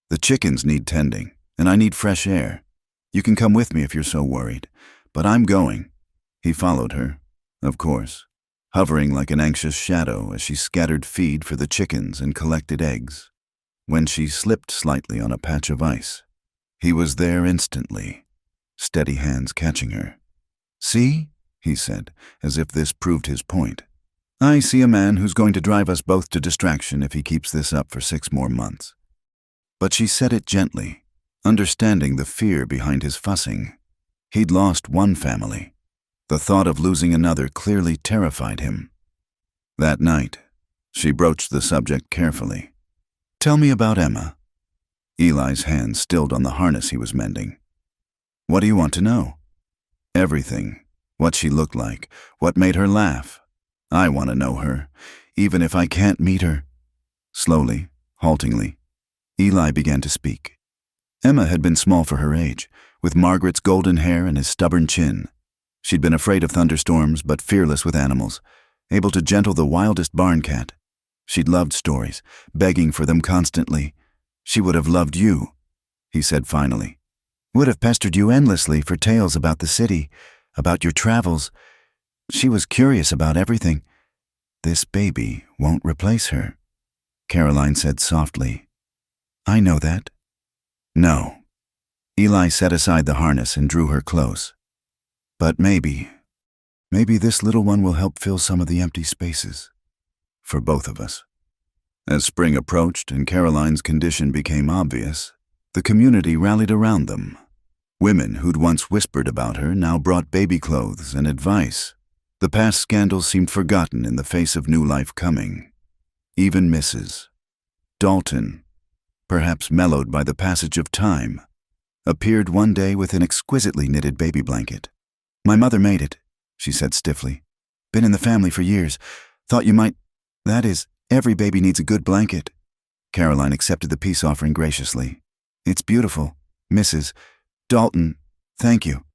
"The chickens need tending, and I need fresh air. You can come with me if you're so worried, but I'm going." He followed her, of course, hovering like an anxious shadow as she scattered feed for the chickens and collected eggs. When she slipped slightly on a patch of ice, he was there instantly, steady hands catching her. "See?" he said, as if this proved his point. "I see a man who's going to drive us both to distraction if he keeps this up for 6 more months." But she said it gently, understanding the fear behind his fussing. He'd lost one family. The thought of losing another clearly terrified him. That night, she broached the subject carefully. "Tell me about Emma." Eli's hand stilled on the harness he was mending. "What do you want to know?" "Everything. What she looked like, what made her laugh. I want to know her, even if I can't meet her." Slowly, haltingly, Eli began to speak. Emma had been small for her age, with Margaret's golden hair and his stubborn chin. She'd been afraid of thunderstorms, but fearless with animals, able to gentle the wildest barn cat. She'd loved stories, begging for them constantly. "She would have loved you," he said finally. "Would have pestered you endlessly for tales about the city, about your travels. She was curious about everything." "This baby won't replace her," Caroline said softly. I know that. No. Eli set aside the harness and drew her close. But maybe this little one will help fill some of the empty spaces. For both of us. As spring approached and Caroline's condition became obvious, the community rallied around them. Women who'd once whispered about her now brought baby clothes and advice. The past scandals seemed forgotten in the face of new life coming. Even Mrs. Dalton, perhaps mellowed by the passage of time, appeared one day with an exquisitely knitted baby blanket. "My mother made it," she said stiffly. "Been in the family for years. Thought you might. That is, every baby needs a good blanket." Caroline accepted the peace offering graciously. "It's beautiful, Mrs. Dalton. Thank you."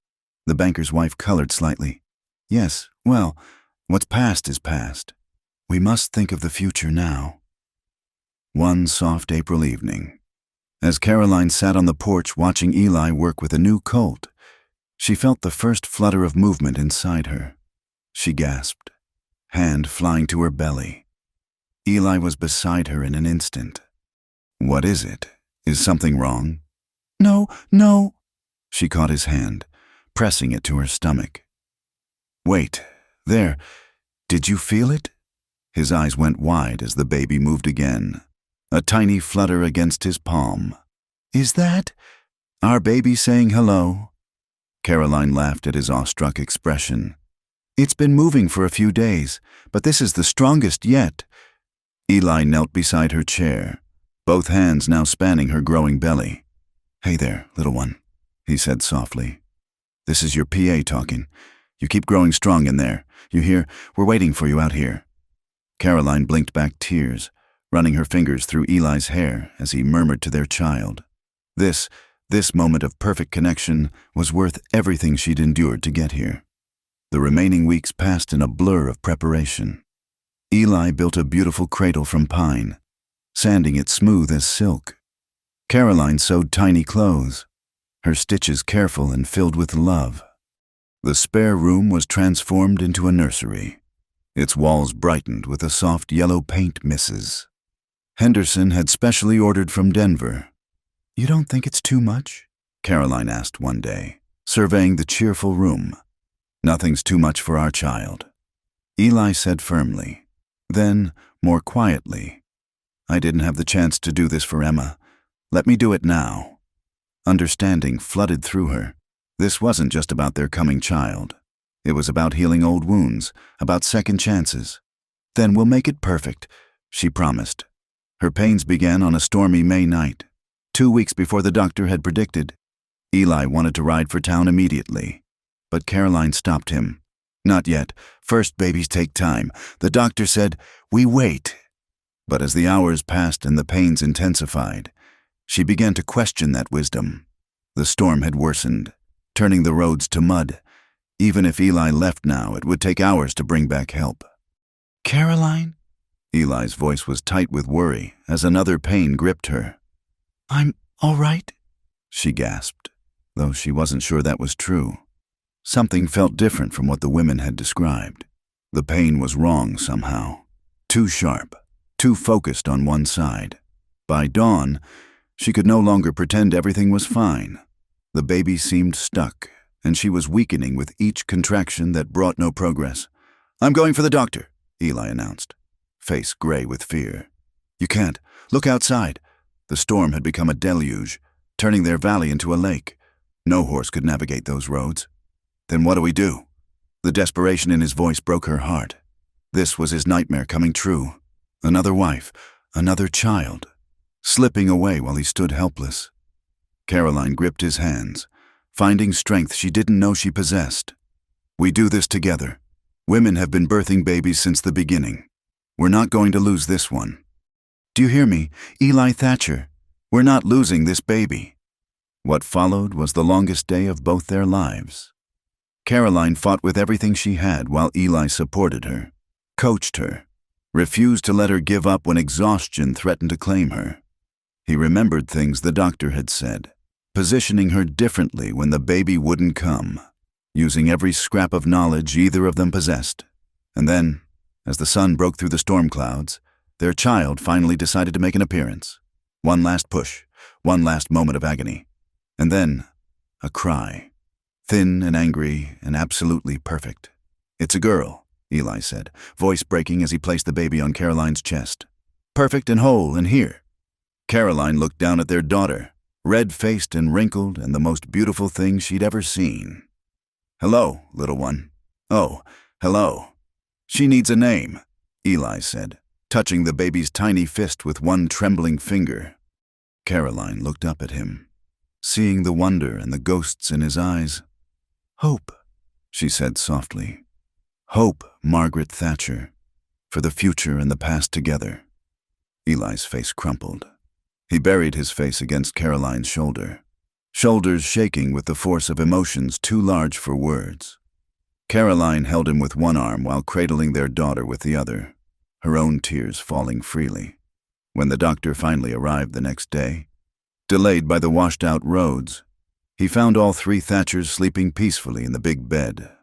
The banker's wife colored slightly. "Yes, well, what's past is past. We must think of the future now." One soft April evening, as Caroline sat on the porch watching Eli work with a new colt, she felt the first flutter of movement inside her. She gasped, hand flying to her belly. Eli was beside her in an instant. "What is it? Is something wrong?" "No, no." She caught his hand, pressing it to her stomach. "Wait, there. Did you feel it?" His eyes went wide as the baby moved again, a tiny flutter against his palm. "Is that our baby saying hello?" Caroline laughed at his awestruck expression. "It's been moving for a few days, but this is the strongest yet." Eli knelt beside her chair, both hands now spanning her growing belly. "Hey there, little one," he said softly. "This is your PA talking. You keep growing strong in there. You hear? We're waiting for you out here." Caroline blinked back tears, running her fingers through Eli's hair as he murmured to their child. This moment of perfect connection was worth everything she'd endured to get here. The remaining weeks passed in a blur of preparation. Eli built a beautiful cradle from pine, sanding it smooth as silk. Caroline sewed tiny clothes, her stitches careful and filled with love. The spare room was transformed into a nursery, its walls brightened with a soft yellow paint Mrs. Henderson had specially ordered from Denver. "You don't think it's too much?" Caroline asked one day, surveying the cheerful room. "Nothing's too much for our child," Eli said firmly. Then, more quietly, "I didn't have the chance to do this for Emma. Let me do it now." Understanding flooded through her. This wasn't just about their coming child. It was about healing old wounds, about second chances. "Then we'll make it perfect," she promised. Her pains began on a stormy May night, 2 weeks before the doctor had predicted. Eli wanted to ride for town immediately, but Caroline stopped him. "Not yet. First babies take time. The doctor said, we wait." But as the hours passed and the pains intensified, she began to question that wisdom. The storm had worsened, turning the roads to mud. Even if Eli left now, it would take hours to bring back help. "Caroline?" Eli's voice was tight with worry as another pain gripped her. "I'm all right," she gasped, though she wasn't sure that was true. Something felt different from what the women had described. The pain was wrong somehow. Too sharp, too focused on one side. By dawn, she could no longer pretend everything was fine. The baby seemed stuck, and she was weakening with each contraction that brought no progress. "I'm going for the doctor," Eli announced, face gray with fear. "You can't. Look outside." The storm had become a deluge, turning their valley into a lake. No horse could navigate those roads. "Then what do we do?" The desperation in his voice broke her heart. This was his nightmare coming true. Another wife, another child, slipping away while he stood helpless. Caroline gripped his hands, finding strength she didn't know she possessed. "We do this together. Women have been birthing babies since the beginning. We're not going to lose this one. Do you hear me, Eli Thatcher? We're not losing this baby." What followed was the longest day of both their lives. Caroline fought with everything she had while Eli supported her, coached her, refused to let her give up when exhaustion threatened to claim her. He remembered things the doctor had said, positioning her differently when the baby wouldn't come, using every scrap of knowledge either of them possessed. And then, as the sun broke through the storm clouds, their child finally decided to make an appearance. One last push, one last moment of agony. And then, a cry. Thin and angry and absolutely perfect. "It's a girl," Eli said, voice breaking as he placed the baby on Caroline's chest. "Perfect and whole and here." Caroline looked down at their daughter, red-faced and wrinkled and the most beautiful thing she'd ever seen. "Hello, little one. Oh, hello. She needs a name," Eli said, touching the baby's tiny fist with one trembling finger. Caroline looked up at him, seeing the wonder and the ghosts in his eyes. "Hope," she said softly. "Hope, Margaret Thatcher, for the future and the past together." Eli's face crumpled. He buried his face against Caroline's shoulder, shoulders shaking with the force of emotions too large for words. Caroline held him with one arm while cradling their daughter with the other, her own tears falling freely. When the doctor finally arrived the next day, delayed by the washed-out roads, he found all three Thatchers sleeping peacefully in the big bed.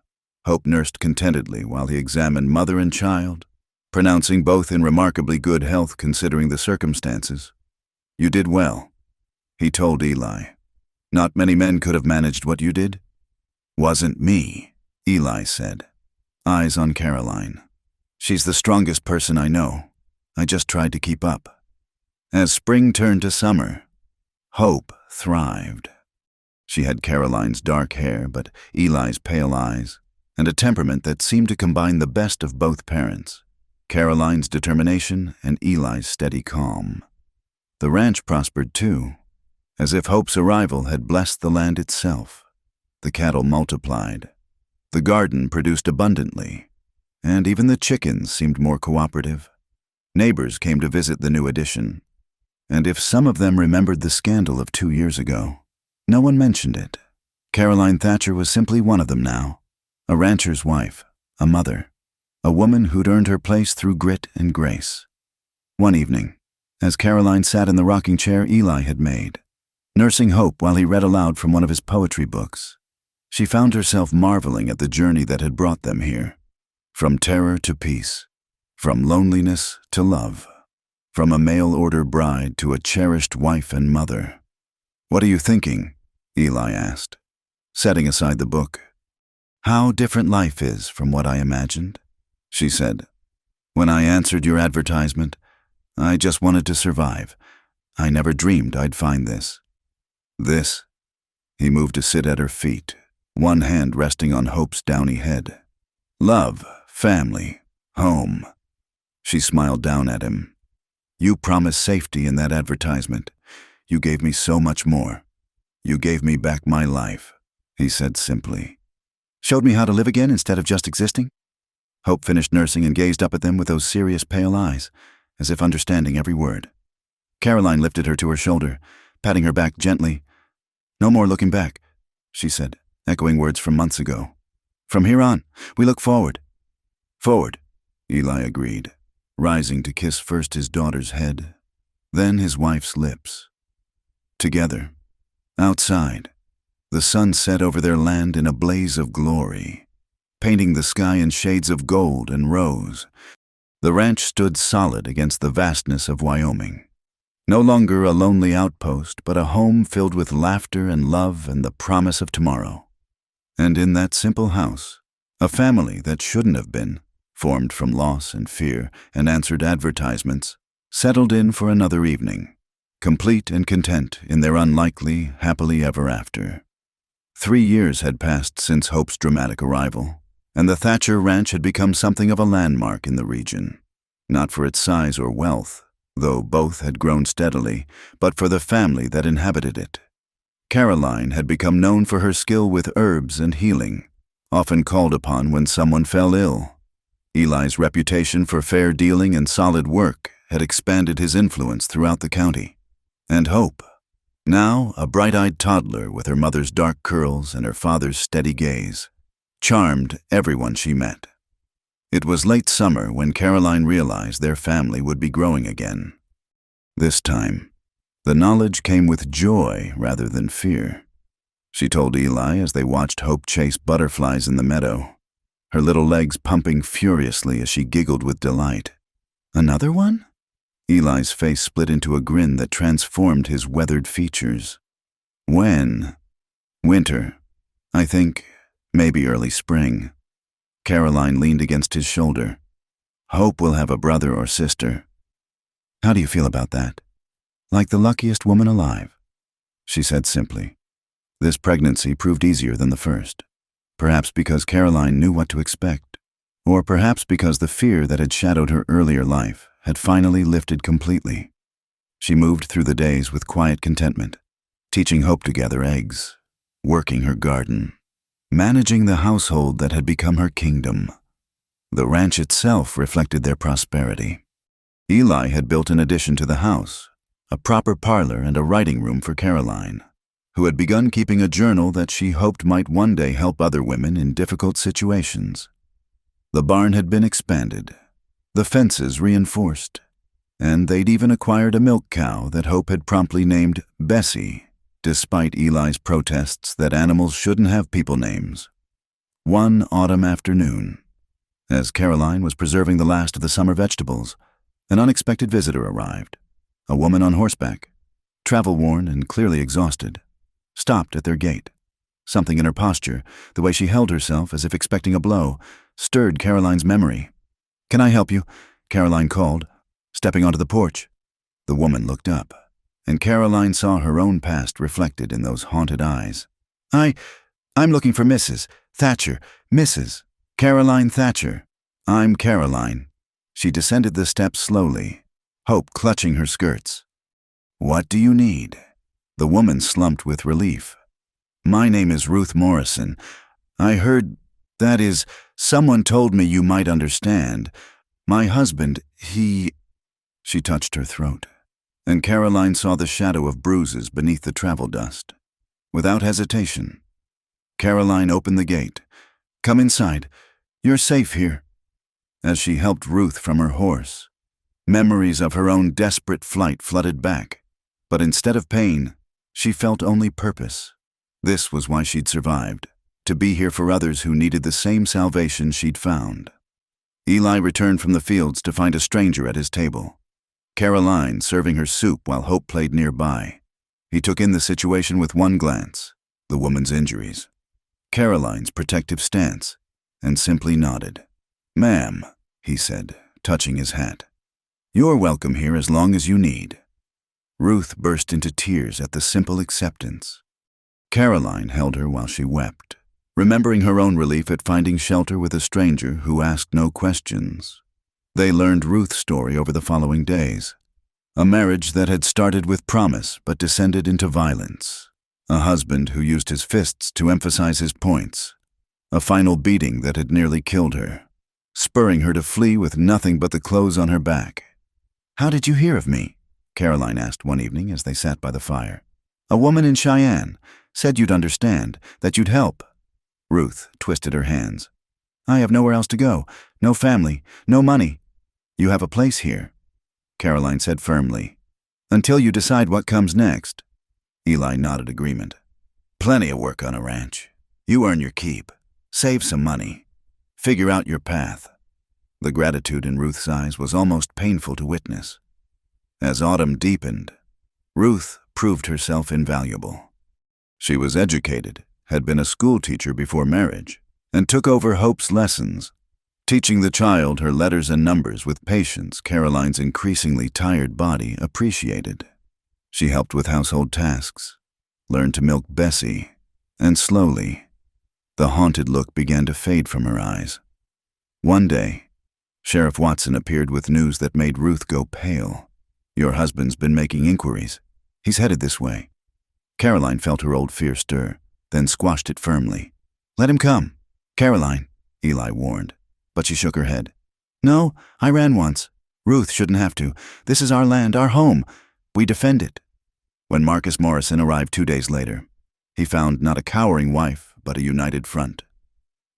Hope nursed contentedly while he examined mother and child, pronouncing both in remarkably good health considering the circumstances. "You did well," he told Eli. "Not many men could have managed what you did." "Wasn't me," Eli said, eyes on Caroline. "She's the strongest person I know. I just tried to keep up." As spring turned to summer, Hope thrived. She had Caroline's dark hair, but Eli's pale eyes, and a temperament that seemed to combine the best of both parents, Caroline's determination and Eli's steady calm. The ranch prospered too, as if Hope's arrival had blessed the land itself. The cattle multiplied. The garden produced abundantly, and even the chickens seemed more cooperative. Neighbors came to visit the new addition, and if some of them remembered the scandal of 2 years ago, no one mentioned it. Caroline Thatcher was simply one of them now, a rancher's wife, a mother, a woman who'd earned her place through grit and grace. One evening, as Caroline sat in the rocking chair Eli had made, nursing Hope while he read aloud from one of his poetry books, she found herself marveling at the journey that had brought them here. From terror to peace, from loneliness to love, from a mail-order bride to a cherished wife and mother. "What are you thinking?" Eli asked, setting aside the book. "How different life is from what I imagined," she said. "When I answered your advertisement, I just wanted to survive. I never dreamed I'd find this." "This?" He moved to sit at her feet, one hand resting on Hope's downy head. "Love, family, home." She smiled down at him. "You promised safety in that advertisement. You gave me so much more. You gave me back my life," he said simply. "Showed me how to live again instead of just existing?" Hope finished nursing and gazed up at them with those serious pale eyes, as if understanding every word. Caroline lifted her to her shoulder, patting her back gently. "No more looking back," she said, echoing words from months ago. "From here on, we look forward." "Forward," Eli agreed, rising to kiss first his daughter's head, then his wife's lips. Together, outside, the sun set over their land in a blaze of glory, painting the sky in shades of gold and rose. The ranch stood solid against the vastness of Wyoming. No longer a lonely outpost, but a home filled with laughter and love and the promise of tomorrow. And in that simple house, a family that shouldn't have been, formed from loss and fear and answered advertisements, settled in for another evening, complete and content in their unlikely, happily ever after. 3 years had passed since Hope's dramatic arrival, and the Thatcher Ranch had become something of a landmark in the region, not for its size or wealth, though both had grown steadily, but for the family that inhabited it. Caroline had become known for her skill with herbs and healing, often called upon when someone fell ill. Eli's reputation for fair dealing and solid work had expanded his influence throughout the county. And Hope, now a bright-eyed toddler with her mother's dark curls and her father's steady gaze, charmed everyone she met. It was late summer when Caroline realized their family would be growing again. This time, the knowledge came with joy rather than fear. She told Eli as they watched Hope chase butterflies in the meadow, her little legs pumping furiously as she giggled with delight. "Another one?" Eli's face split into a grin that transformed his weathered features. When? Winter. I think maybe early spring. Caroline leaned against his shoulder. Hope will have a brother or sister. How do you feel about that? Like the luckiest woman alive, she said simply. This pregnancy proved easier than the first. Perhaps because Caroline knew what to expect, or perhaps because the fear that had shadowed her earlier life had finally lifted completely. She moved through the days with quiet contentment, teaching Hope to gather eggs, working her garden, managing the household that had become her kingdom. The ranch itself reflected their prosperity. Eli had built an addition to the house, a proper parlor and a writing room for Caroline, who had begun keeping a journal that she hoped might one day help other women in difficult situations. The barn had been expanded, the fences reinforced, and they'd even acquired a milk cow that Hope had promptly named Bessie, despite Eli's protests that animals shouldn't have people names. One autumn afternoon, as Caroline was preserving the last of the summer vegetables, an unexpected visitor arrived. A woman on horseback, travel-worn and clearly exhausted, stopped at their gate. Something in her posture, the way she held herself as if expecting a blow, stirred Caroline's memory. "Can I help you?" Caroline called, stepping onto the porch. The woman looked up, and Caroline saw her own past reflected in those haunted eyes. I'm looking for Mrs. Thatcher. Mrs. Caroline Thatcher. I'm Caroline." She descended the steps slowly, Hope clutching her skirts. "What do you need?" The woman slumped with relief. "My name is Ruth Morrison. I heard, that is, someone told me you might understand. My husband, She touched her throat, and Caroline saw the shadow of bruises beneath the travel dust. Without hesitation, Caroline opened the gate. "Come inside. You're safe here." As she helped Ruth from her horse, memories of her own desperate flight flooded back. But instead of pain, she felt only purpose. This was why she'd survived, to be here for others who needed the same salvation she'd found. Eli returned from the fields to find a stranger at his table, Caroline serving her soup while Hope played nearby. He took in the situation with one glance, the woman's injuries, Caroline's protective stance, and simply nodded. "Ma'am," he said, touching his hat. "You're welcome here as long as you need." Ruth burst into tears at the simple acceptance. Caroline held her while she wept, remembering her own relief at finding shelter with a stranger who asked no questions. They learned Ruth's story over the following days. A marriage that had started with promise but descended into violence. A husband who used his fists to emphasize his points. A final beating that had nearly killed her, spurring her to flee with nothing but the clothes on her back. "How did you hear of me?" Caroline asked one evening as they sat by the fire. "A woman in Cheyenne said you'd understand, that you'd help." Ruth twisted her hands. "I have nowhere else to go, no family, no money." "You have a place here," Caroline said firmly. "Until you decide what comes next." Eli nodded agreement. "Plenty of work on a ranch. You earn your keep. Save some money. Figure out your path." The gratitude in Ruth's eyes was almost painful to witness. As autumn deepened, Ruth proved herself invaluable. She was educated, had been a school teacher before marriage, and took over Hope's lessons, teaching the child her letters and numbers with patience Caroline's increasingly tired body appreciated. She helped with household tasks, learned to milk Bessie, and slowly, the haunted look began to fade from her eyes. One day, Sheriff Watson appeared with news that made Ruth go pale. "Your husband's been making inquiries. He's headed this way." Caroline felt her old fear stir, then squashed it firmly. "Let him come." "Caroline," Eli warned, but she shook her head. "No, I ran once. Ruth shouldn't have to. This is our land, our home. We defend it." When Marcus Morrison arrived 2 days later, he found not a cowering wife, but a united front.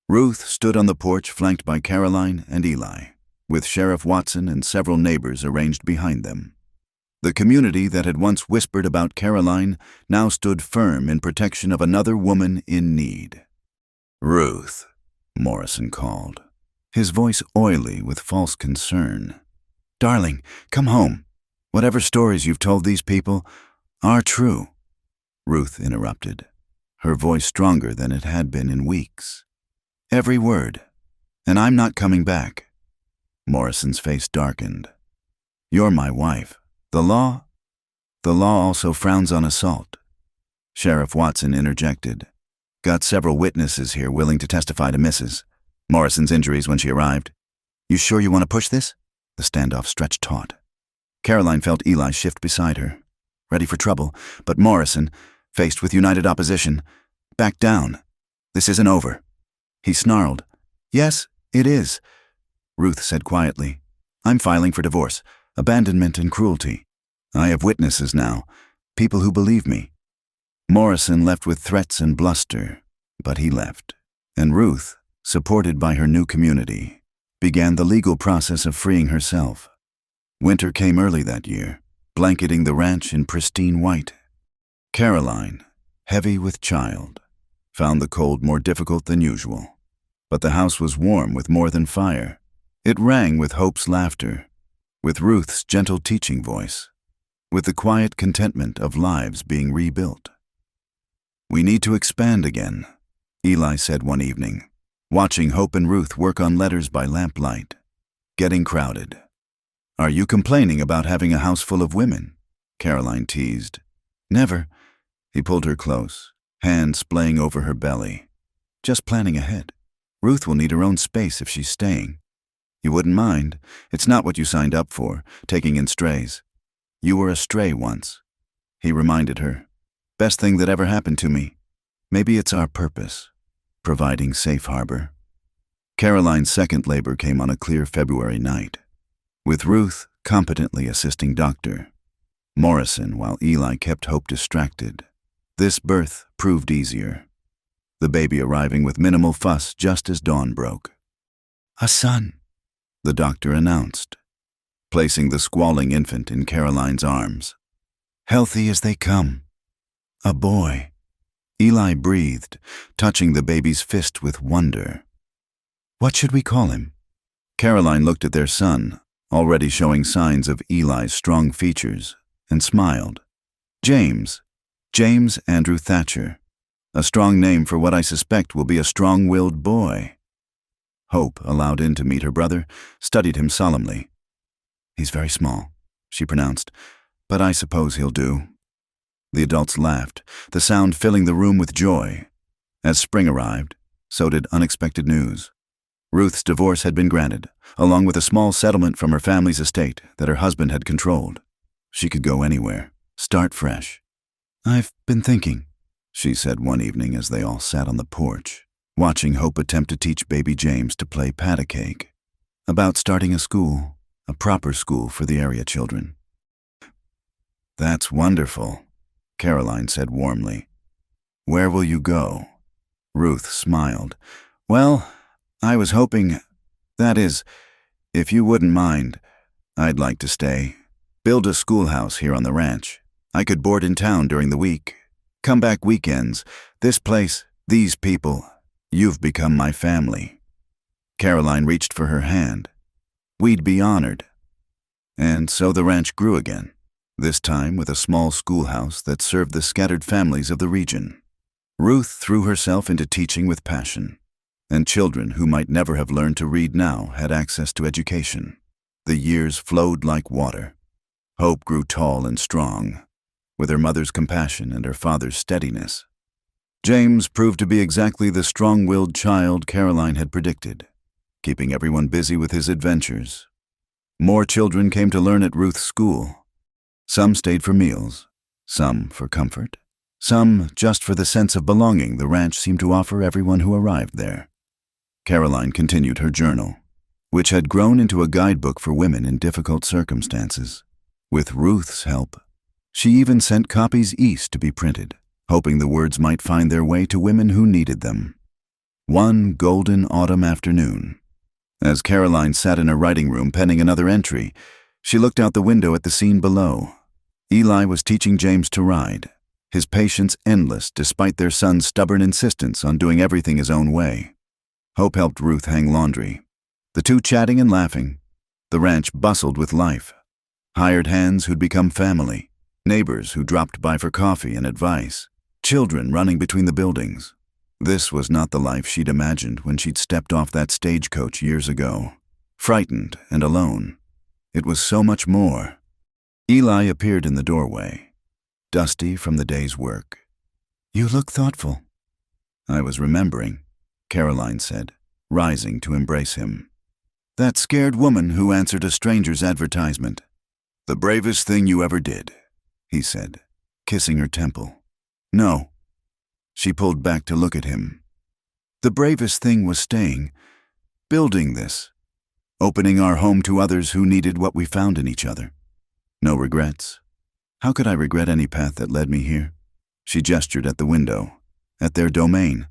Ruth stood on the porch flanked by Caroline and Eli, with Sheriff Watson and several neighbors arranged behind them. The community that had once whispered about Caroline now stood firm in protection of another woman in need. "Ruth," Morrison called, his voice oily with false concern. "Darling, come home." Whatever stories you've told these people are true, Ruth interrupted, her voice stronger than it had been in weeks. Every word. And I'm not coming back. Morrison's face darkened. You're my wife. The law also frowns on assault. Sheriff Watson interjected. Got several witnesses here willing to testify to Mrs. Morrison's injuries when she arrived. You sure you want to push this? The standoff stretched taut. Caroline felt Eli shift beside her, ready for trouble, but Morrison, faced with united opposition, backed down. This isn't over. He snarled. Yes, it is, Ruth said quietly. I'm filing for divorce, abandonment and cruelty. I have witnesses now, people who believe me. Morrison left with threats and bluster, but he left, and Ruth, supported by her new community, began the legal process of freeing herself. Winter came early that year, blanketing the ranch in pristine white. Caroline, heavy with child, found the cold more difficult than usual. But the house was warm with more than fire. It rang with Hope's laughter, with Ruth's gentle teaching voice, with the quiet contentment of lives being rebuilt. We need to expand again, Eli said one evening, watching Hope and Ruth work on letters by lamplight. Getting crowded. Are you complaining about having a house full of women? Caroline teased. Never. He pulled her close, hand splaying over her belly. Just planning ahead. Ruth will need her own space if she's staying. You wouldn't mind. It's not what you signed up for, taking in strays. You were a stray once. He reminded her. Best thing that ever happened to me. Maybe it's our purpose, providing safe harbor. Caroline's second labor came on a clear February night, with Ruth competently assisting Dr. Morrison while Eli kept Hope distracted. This birth proved easier, the baby arriving with minimal fuss just as dawn broke. A son, the doctor announced, placing the squalling infant in Caroline's arms. Healthy as they come. A boy. Eli breathed, touching the baby's fist with wonder. What should we call him? Caroline looked at their son, already showing signs of Eli's strong features, and smiled. James Andrew Thatcher. A strong name for what I suspect will be a strong-willed boy. Hope, allowed in to meet her brother, studied him solemnly. He's very small, she pronounced, but I suppose he'll do. The adults laughed, the sound filling the room with joy. As spring arrived, so did unexpected news. Ruth's divorce had been granted, along with a small settlement from her family's estate that her husband had controlled. She could go anywhere, start fresh. I've been thinking, she said one evening as they all sat on the porch, watching Hope attempt to teach baby James to play pat-a-cake, about starting a school, a proper school for the area children. That's wonderful, Caroline said warmly. Where will you go? Ruth smiled. Well, I was hoping, that is, if you wouldn't mind, I'd like to stay. Build a schoolhouse here on the ranch. I could board in town during the week. Come back weekends. This place, these people, you've become my family. Caroline reached for her hand. We'd be honored. And so the ranch grew again, this time with a small schoolhouse that served the scattered families of the region. Ruth threw herself into teaching with passion, and children who might never have learned to read now had access to education. The years flowed like water. Hope grew tall and strong, with her mother's compassion and her father's steadiness. James proved to be exactly the strong-willed child Caroline had predicted, keeping everyone busy with his adventures. More children came to learn at Ruth's school. Some stayed for meals, some for comfort, some just for the sense of belonging the ranch seemed to offer everyone who arrived there. Caroline continued her journal, which had grown into a guidebook for women in difficult circumstances. With Ruth's help, she even sent copies east to be printed, hoping the words might find their way to women who needed them. One golden autumn afternoon, as Caroline sat in her writing room penning another entry, she looked out the window at the scene below. Eli was teaching James to ride, his patience endless despite their son's stubborn insistence on doing everything his own way. Hope helped Ruth hang laundry. The two chatting and laughing, the ranch bustled with life. Hired hands who'd become family, neighbors who dropped by for coffee and advice, children running between the buildings. This was not the life she'd imagined when she'd stepped off that stagecoach years ago. Frightened and alone. It was so much more. Eli appeared in the doorway, dusty from the day's work. "You look thoughtful." "I was remembering," Caroline said, rising to embrace him. "That scared woman who answered a stranger's advertisement." "The bravest thing you ever did," he said, kissing her temple. "No." She pulled back to look at him. "The bravest thing was staying, building this, opening our home to others who needed what we found in each other. No regrets. How could I regret any path that led me here?" She gestured at the window, at their domain.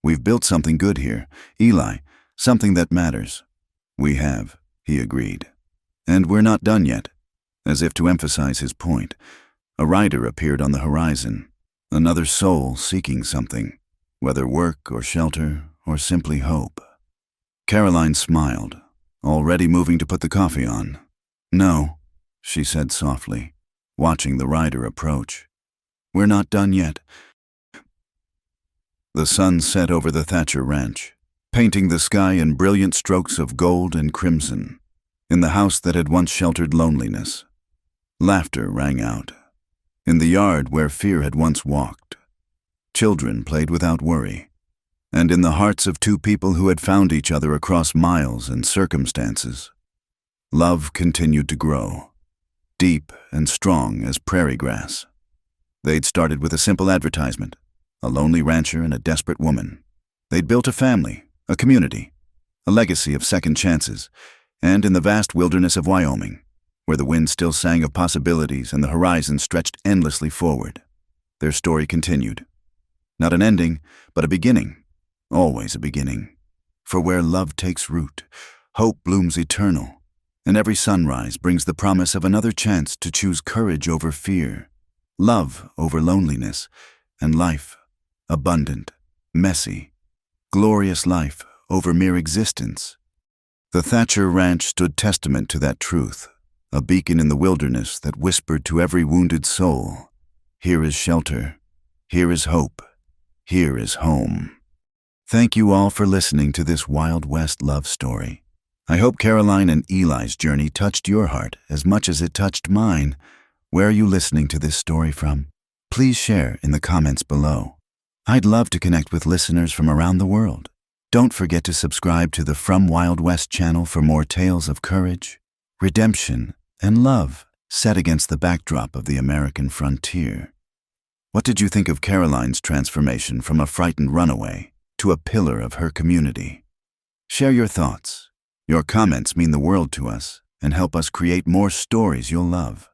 "We've built something good here, Eli, something that matters." "We have," he agreed. "And we're not done yet." As if to emphasize his point, a rider appeared on the horizon, another soul seeking something, whether work or shelter or simply hope. Caroline smiled, already moving to put the coffee on. "No," she said softly, watching the rider approach. "We're not done yet." The sun set over the Thatcher Ranch, painting the sky in brilliant strokes of gold and crimson. In the house that had once sheltered loneliness, laughter rang out. In the yard where fear had once walked, children played without worry. And in the hearts of two people who had found each other across miles and circumstances, love continued to grow, deep and strong as prairie grass. They'd started with a simple advertisement, a lonely rancher and a desperate woman. They'd built a family, a community, a legacy of second chances, and in the vast wilderness of Wyoming, where the wind still sang of possibilities and the horizon stretched endlessly forward, their story continued. Not an ending, but a beginning, always a beginning. For where love takes root, hope blooms eternal, and every sunrise brings the promise of another chance to choose courage over fear, love over loneliness, and life, abundant, messy, glorious life over mere existence. The Thatcher Ranch stood testament to that truth, a beacon in the wilderness that whispered to every wounded soul, "Here is shelter, here is hope, here is home." Thank you all for listening to this Wild West love story. I hope Caroline and Eli's journey touched your heart as much as it touched mine. Where are you listening to this story from? Please share in the comments below. I'd love to connect with listeners from around the world. Don't forget to subscribe to the From Wild West channel for more tales of courage, redemption, and love set against the backdrop of the American frontier. What did you think of Caroline's transformation from a frightened runaway to a pillar of her community? Share your thoughts. Your comments mean the world to us and help us create more stories you'll love.